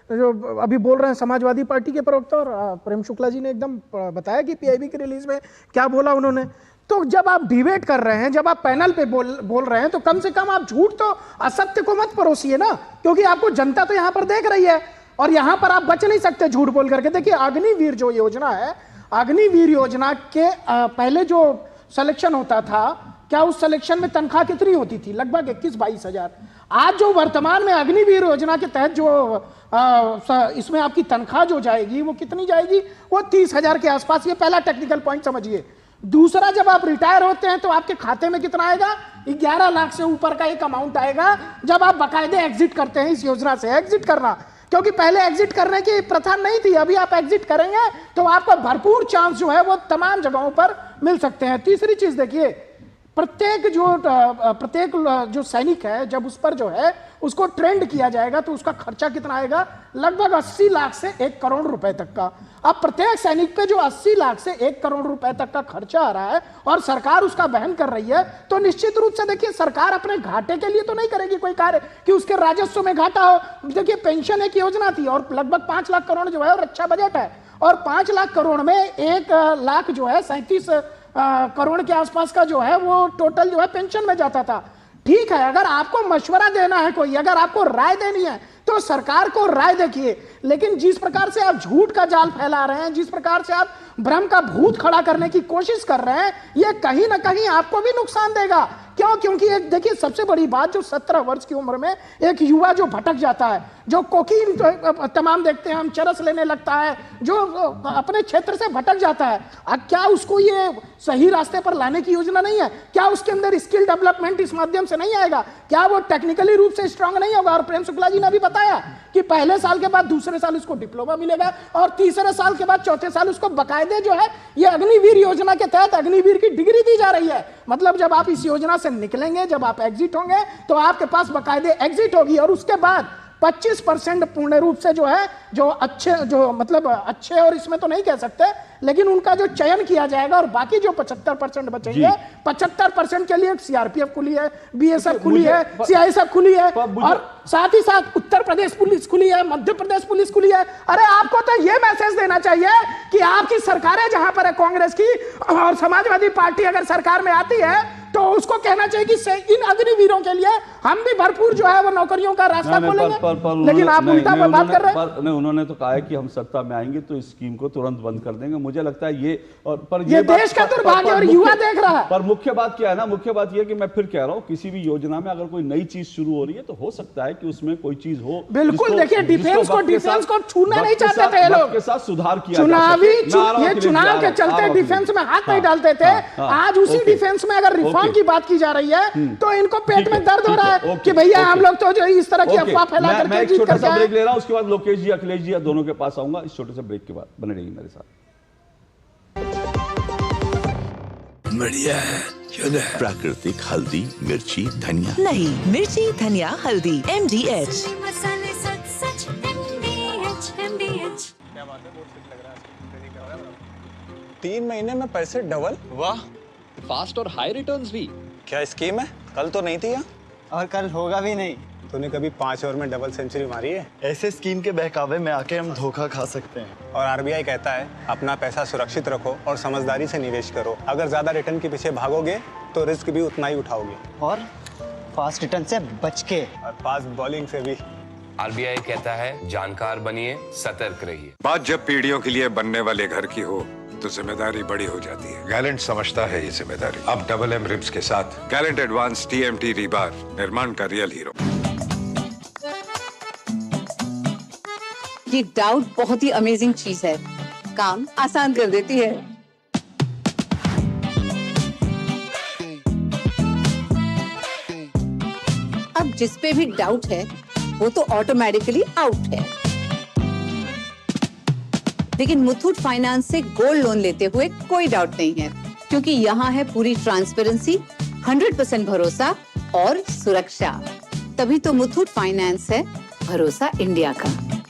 S17: जो अभी बोल रहे हैं समाजवादी पार्टी के प्रवक्ता और प्रेम शुक्ला जी ने एकदम बताया कि पीआईबी की रिलीज में क्या बोला उन्होंने। तो जब आप डिबेट कर रहे हैं, जब आप पैनल पे बोल रहे हैं, तो कम से कम आप झूठ तो असत्य को मत परोसिए ना, क्योंकि आपको जनता तो यहाँ पर देख रही है और यहां पर आप बच नहीं सकते झूठ बोल करके। देखिए, अग्निवीर जो योजना है, अग्निवीर योजना के पहले जो सिलेक्शन होता था, क्या उस सिलेक्शन में तनख्वाह कितनी होती थी? लगभग 21-22 हजार। आज जो वर्तमान में अग्निवीर योजना के तहत जो इसमें आपकी तनख्वाह जो जाएगी वो कितनी जाएगी? वो 30 हजार के आसपास। ये पहला टेक्निकल पॉइंट समझिए। दूसरा, जब आप रिटायर होते हैं तो आपके खाते में कितना आएगा? 11 लाख से ऊपर का एक अमाउंट आएगा जब आप बाकायदे एग्जिट करते हैं इस योजना से। एग्जिट करना, क्योंकि पहले एग्जिट करने की प्रथा नहीं थी, अभी आप एग्जिट करेंगे तो आपको भरपूर चांस जो है वो तमाम जगहों पर मिल सकते हैं। तीसरी चीज देखिए, प्रत्येक जो सैनिक है, जब उस पर जो है उसको ट्रेंड किया जाएगा तो उसका खर्चा कितना आएगा? लगभग 80 लाख से 1 करोड़ रुपए तक का। अब प्रत्येक सैनिक पे जो 80 लाख से 1 करोड़ रुपए तक का खर्चा आ रहा है और सरकार उसका वहन कर रही है, तो निश्चित रूप से देखिए, सरकार अपने घाटे के लिए तो नहीं करेगी कोई कार्य कि उसके राजस्व में घाटा हो। देखिए, पेंशन एक योजना थी और लगभग 5 लाख करोड़ जो है और रक्षा बजट है, और 5 लाख करोड़ में 1 लाख जो है 37 करोड़ के आसपास का जो है वो टोटल जो है पेंशन में जाता था। ठीक है, अगर आपको मशवरा देना है कोई, अगर आपको राय देनी है तो सरकार को राय देखिए, लेकिन जिस प्रकार से आप झूठ का जाल फैला रहे हैं, जिस प्रकार से आप भ्रम का भूत खड़ा करने की कोशिश कर रहे हैं, ये कहीं ना कहीं आपको भी नुकसान देगा। क्यों? क्योंकि एक देखिए, सबसे बड़ी बात, जो 17 वर्ष की उम्र में एक युवा जो भटक जाता है, जो कोकीन तमाम देखते हैं हम, चरस लेने लगता है, जो अपने क्षेत्र से भटक जाता है, क्या उसको ये सही रास्ते पर लाने की योजना नहीं है? क्या उसके अंदर स्किल डेवलपमेंट इस माध्यम से नहीं आएगा? क्या वो टेक्निकली रूप से स्ट्रांग नहीं होगा? और प्रेम शुक्ला जी ने भी बताया कि पहले साल के बाद दूसरे साल उसको डिप्लोमा मिलेगा और तीसरे साल के बाद चौथे साल उसको बकायदे जो है ये अग्निवीर योजना के तहत अग्निवीर की डिग्री दी जा रही है। मतलब जब आप इस योजना से निकलेंगे, जब आप एग्जिट होंगे, तो आपके पास बकायदे एग्जिट होगी और उसके बाद 25% पूर्ण रूप से जो है, जो अच्छे, जो मतलब अच्छे, और इसमें तो नहीं कह सकते, लेकिन उनका जो चयन किया जाएगा और बाकी जो 75% बचेंगे, 75% के लिए सीआरपीएफ खुली है, बीएसएफ खुली है, सीआईएसएफ खुली है, और साथ ही साथ उत्तर प्रदेश पुलिस खुली है, मध्य प्रदेश पुलिस खुली है। अरे आपको तो ये मैसेज देना चाहिए कि आपकी सरकारें जहां पर है कांग्रेस की और समाजवादी पार्टी अगर सरकार में आती है तो उसको कहना चाहिए कि इन अग्निवीरों के लिए हम भी भरपूर जो है वो नौकरियों का रास्ता खोलेंगे। लेकिन आप उल्टा बात कर रहे हैं।
S1: उन्होंने तो कहा है कि हम सत्ता में आएंगे तो इस स्कीम को तुरंत बंद कर देंगे। मुझे लगता है ये, और पर
S17: ये देश का दुर्भाग्य और युवा देख रहा है।
S1: पर मुख्य बात क्या है ना, मुख्य बात यह कि मैं फिर कह रहा हूं, किसी भी योजना में अगर कोई नई चीज शुरू हो रही है तो हो सकता है कि उसमें कोई चीज हो।
S17: बिल्कुल, देखिए, डिफेंस को छूना नहीं चाहते थे लोग,
S1: के साथ सुधार किया,
S17: चुनाव के चलते डिफेंस में हाथ नहीं डालते थे। आज उसी डिफेंस में अगर रिफॉर्म की बात की जा रही है तो इनको पेट में दर्द हो रहा है कि भैया हम लोग तो जो इस तरह की अफवाह फैला करके जीत करके आए।
S1: ब्रेक ले रहा हूं, उसके बाद लोकेश जी, अखिलेश जी दोनों के पास आऊंगा। इस छोटे से ब्रेक के बाद बने रहिए मेरे साथ।
S15: बढ़िया है। प्राकृतिक हल्दी, मिर्ची, धनिया।
S18: नहीं, मिर्ची, धनिया, हल्दी, MDH।
S19: 3 महीने में पैसे डबल। वाह, फास्ट और हाई रिटर्न्स भी। क्या स्कीम है? कल तो नहीं थी यहाँ।
S20: और कल होगा भी नहीं।
S19: तूने कभी 5 ओवर में डबल सेंचुरी मारी है?
S20: ऐसे स्कीम के बहकावे में आके हम धोखा खा सकते हैं।
S19: और RBI कहता है अपना पैसा सुरक्षित रखो और समझदारी से निवेश करो। अगर ज्यादा रिटर्न के पीछे भागोगे तो रिस्क भी उतना ही उठाओगे।
S20: और फास्ट रिटर्न से बच के।
S19: और फास्ट बॉलिंग से भी।
S21: RBI कहता है जानकार बनिए, सतर्क रहिए।
S9: बात जब पीढ़ियों के लिए बनने वाले घर की हो तो जिम्मेदारी बड़ी हो जाती है। गैलेंट समझता है ये जिम्मेदारी। अब डबल M रिब्स के साथ गैलेंट एडवांस TMT रीबार, निर्माण का रियल हीरो।
S22: ये डाउट बहुत ही अमेजिंग चीज है, काम आसान कर देती है। अब जिस पे भी डाउट है वो तो ऑटोमेटिकली आउट है। लेकिन मुथूट फाइनेंस से गोल्ड लोन लेते हुए कोई डाउट नहीं है, क्योंकि यहाँ है पूरी ट्रांसपेरेंसी, 100% भरोसा और सुरक्षा। तभी तो मुथूट फाइनेंस है भरोसा इंडिया का।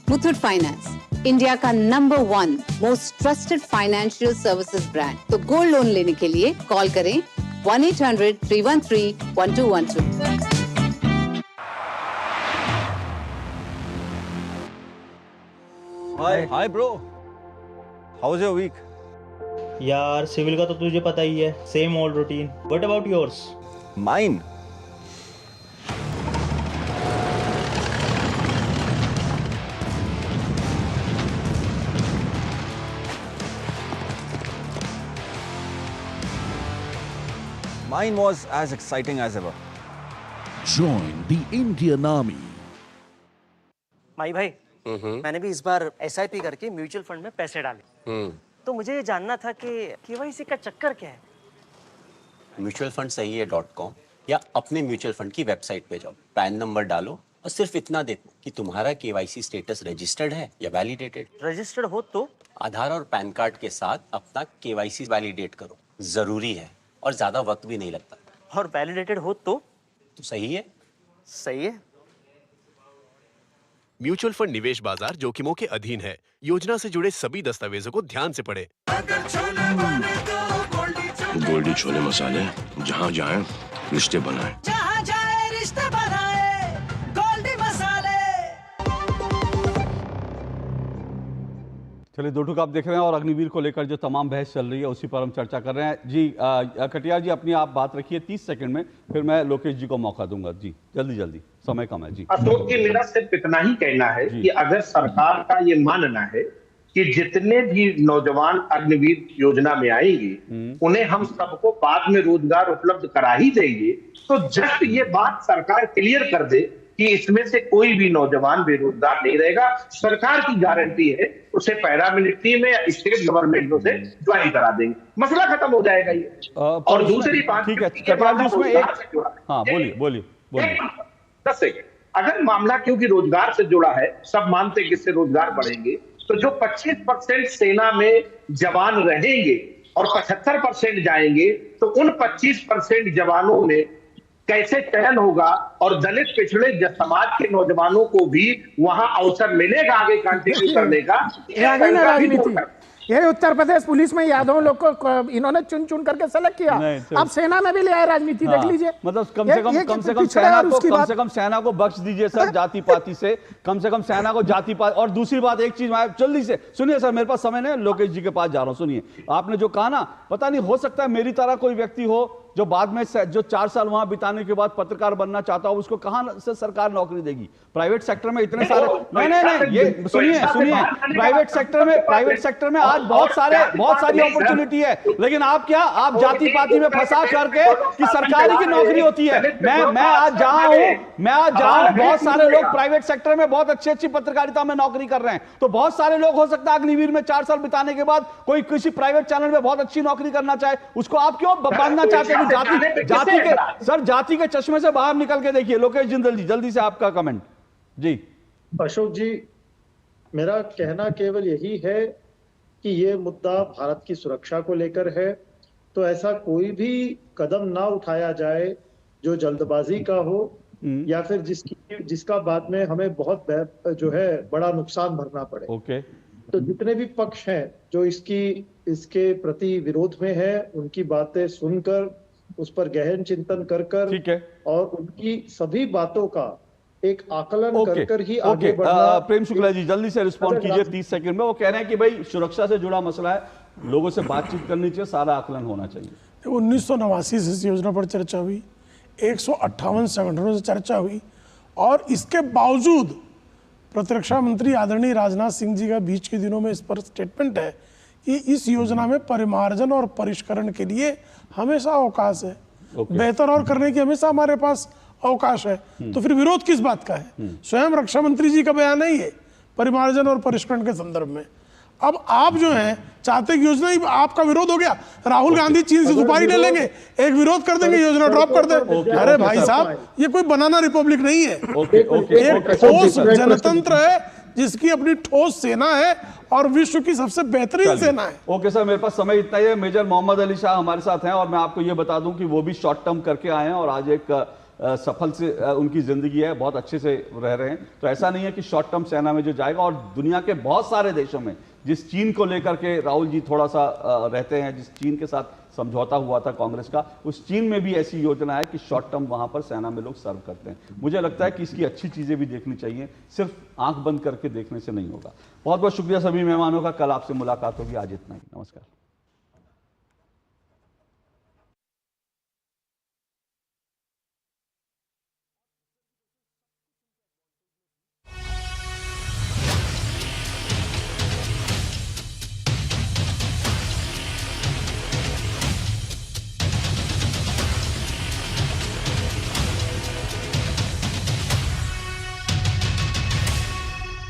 S22: मुथूट फाइनेंस, इंडिया का number 1 most trusted financial services brand. तो गोल्ड लोन लेने के लिए कॉल करें 1-800-313-1212।
S23: Hi bro, how's your week?
S24: यार सिविल का तो तुझे पता ही है, same old routine. What about yours?
S23: Mine Mine was as exciting as ever.
S25: Join the Indian Army.
S12: माई भाई, मैंने भी इस बार SIP करके म्यूचुअल फंड में पैसे डाले। तो मुझे ये जानना था कि KYC का चक्कर क्या है?
S13: म्यूचुअल फंड सही है .com या अपने म्यूचुअल फंड की वेबसाइट पे जाओ, पैन नंबर डालो और सिर्फ इतना देखो कि तुम्हारा KYC स्टेटस रजिस्टर्ड है या वैलिडेटेड।
S12: रजिस्टर्ड हो तो
S13: आधार और पैन कार्ड के साथ अपना KYC वैलिडेट करो, जरूरी है और ज्यादा वक्त भी नहीं लगता।
S12: और वैलिडेटेड हो तो
S13: सही है।
S12: सही है।
S14: म्यूचुअल फंड निवेश बाजार जोखिमों के अधीन है। योजना से जुड़े सभी दस्तावेजों को ध्यान से पढ़ें।
S15: गोल्डी छोले मसाले, जहाँ जाए रिश्ते बनाए।
S18: जहाँ जाए रिश्ते बनाए, गोल्डी मसाले।
S1: चलिए, दो टूक आप देख रहे हैं और अग्निवीर को लेकर जो तमाम बहस चल रही है उसी पर हम चर्चा कर रहे हैं। जी कटियार जी, अपनी आप बात रखिए 30 सेकंड में, फिर मैं लोकेश जी को मौका दूंगा। जी जल्दी जल्दी, समय कम है। जी
S16: अशोक जी, मेरा सिर्फ इतना ही कहना है कि अगर सरकार का ये मानना है कि जितने भी नौजवान अग्निवीर योजना में आएंगे उन्हें हम सबको बाद में रोजगार उपलब्ध करा ही देंगे, तो जस्ट ये बात सरकार क्लियर कर दे कि इसमें से कोई भी नौजवान बेरोजगार नहीं रहेगा। सरकार की गारंटी है, उसे पैरामिलिट्री में या स्टेट गवर्नमेंट से ज्वाइन करा देंगे, मसला खत्म हो जाएगा ये। और दूसरी बात,
S1: ठीक है, हाँ बोलिए
S16: 10 सेकेंड। अगर मामला क्योंकि रोजगार से जुड़ा है, सब मानते हैं कि इससे रोजगार बढ़ेंगे, तो जो 25% सेना में जवान रहेंगे और 75% जाएंगे, तो उन 25% जवानों में कैसे चयन होगा और दलित पिछड़े समाज के नौजवानों को भी वहां अवसर मिलेगा आगे कंटिन्यू करने का।
S17: राजनीति, ये उत्तर प्रदेश पुलिस में यादव लोग को इन्होंने चुन चुन करके सेलेक्ट किया, अब सेना में भी ले आए राजनीति। देख लीजिए,
S1: मतलब कम से कम सेना को बख्श दीजिए सर, जाति पाति से कम सेना को जाति पाति। और दूसरी बात, एक चीज मैं जल्दी से सुनिए सर, मेरे पास समय नहीं, लोकेश जी के पास जा रहा हूं। सुनिए, आपने जो कहा ना, पता नहीं, हो सकता है मेरी तरह कोई व्यक्ति हो जो बाद में जो 4 साल वहां बिताने के बाद पत्रकार बनना चाहता हो, उसको कहां से सरकार नौकरी देगी? प्राइवेट सेक्टर में इतने सारे नहीं, ये सुनिए, प्राइवेट सेक्टर में आज बहुत सारी अपॉर्चुनिटी है, लेकिन आप जाति पाति में फंसा करके कि सरकारी की नौकरी होती है। मैं आज जहां हूं, बहुत सारे लोग प्राइवेट सेक्टर में बहुत अच्छी पत्रकारिता में नौकरी कर रहे हैं। तो बहुत सारे लोग, हो सकता है अग्निवीर में 4 साल बिताने के बाद कोई किसी प्राइवेट चैनल में बहुत अच्छी नौकरी करना चाहे, उसको आप क्यों बांधना चाहते हैं? जाति के चश्मे से बाहर निकल के देखिए। लोकेश जिंदल जी, जल्दी से आपका कमेंट। जी
S4: अशोक जी, मेरा कहना केवल यही है कि ये मुद्दा भारत की सुरक्षा को लेकर है तो ऐसा कोई भी कदम ना उठाया जाए जो जल्दबाजी का हो या फिर जिसका बाद में हमें बहुत जो है बड़ा नुकसान भरना पड़े।
S1: ओके।
S4: तो जितने भी पक्ष हैं जो इसके प्रति विरोध में है, उनकी बातें सुनकर उस पर गहन चिंतन कर
S1: ठीक है,
S4: और उनकी सभी बातों का एक आकलन कर ही आगे बढ़ना।
S1: प्रेम शुक्ला जी जल्दी से रिस्पॉन्ड कीजिए 30 सेकंड में। वो कह रहे हैं कि भाई सुरक्षा से जुड़ा मसला है, लोगों से बातचीत करनी चाहिए, सारा आकलन होना चाहिए।
S3: 1989 से इस योजना पर चर्चा हुई, 158 संगठनों से चर्चा हुई, और इसके बावजूद प्रतिरक्षा मंत्री आदरणीय राजनाथ सिंह जी का बीच के दिनों में इस पर स्टेटमेंट है कि इस योजना में परिमार्जन और परिष्करण के लिए हमेशा अवकाश है, बेहतर और करने की हमेशा हमारे पास अवकाश है। तो फिर विरोध किस बात का है? स्वयं रक्षा मंत्री जी का बयान नहीं है परिमार्जन और परिष्करण के संदर्भ में। अब आप जो है चाहते कि योजना ही आपका विरोध हो गया, राहुल गांधी चीन से सुपारी ले लेंगे, एक विरोध कर देंगे, योजना ड्रॉप कर दे। अरे भाई साहब, ये कोई बनाना रिपब्लिक नहीं है, एक ठोस जनतंत्र है जिसकी अपनी ठोस सेना है और विश्व की सबसे बेहतरीन सेना है।
S1: ओके सर, मेरे पास समय इतना ही है। मेजर मोहम्मद अली शाह हमारे साथ हैं और मैं आपको ये बता दूं कि वो भी शॉर्ट टर्म करके आए हैं और आज एक सफल से उनकी जिंदगी है, बहुत अच्छे से रह रहे हैं। तो ऐसा नहीं है कि शॉर्ट टर्म सेना में जो जाएगा, और दुनिया के बहुत सारे देशों में जिस चीन को लेकर के राहुल जी थोड़ा सा रहते हैं, जिस चीन के साथ समझौता हुआ था कांग्रेस का, उस चीन में भी ऐसी योजना है कि शॉर्ट टर्म वहां पर सेना में लोग सर्व करते हैं। मुझे लगता है कि इसकी अच्छी चीजें भी देखनी चाहिए, सिर्फ आंख बंद करके देखने से नहीं होगा। बहुत बहुत शुक्रिया सभी मेहमानों का, कल आपसे मुलाकात होगी, आज इतना ही, नमस्कार।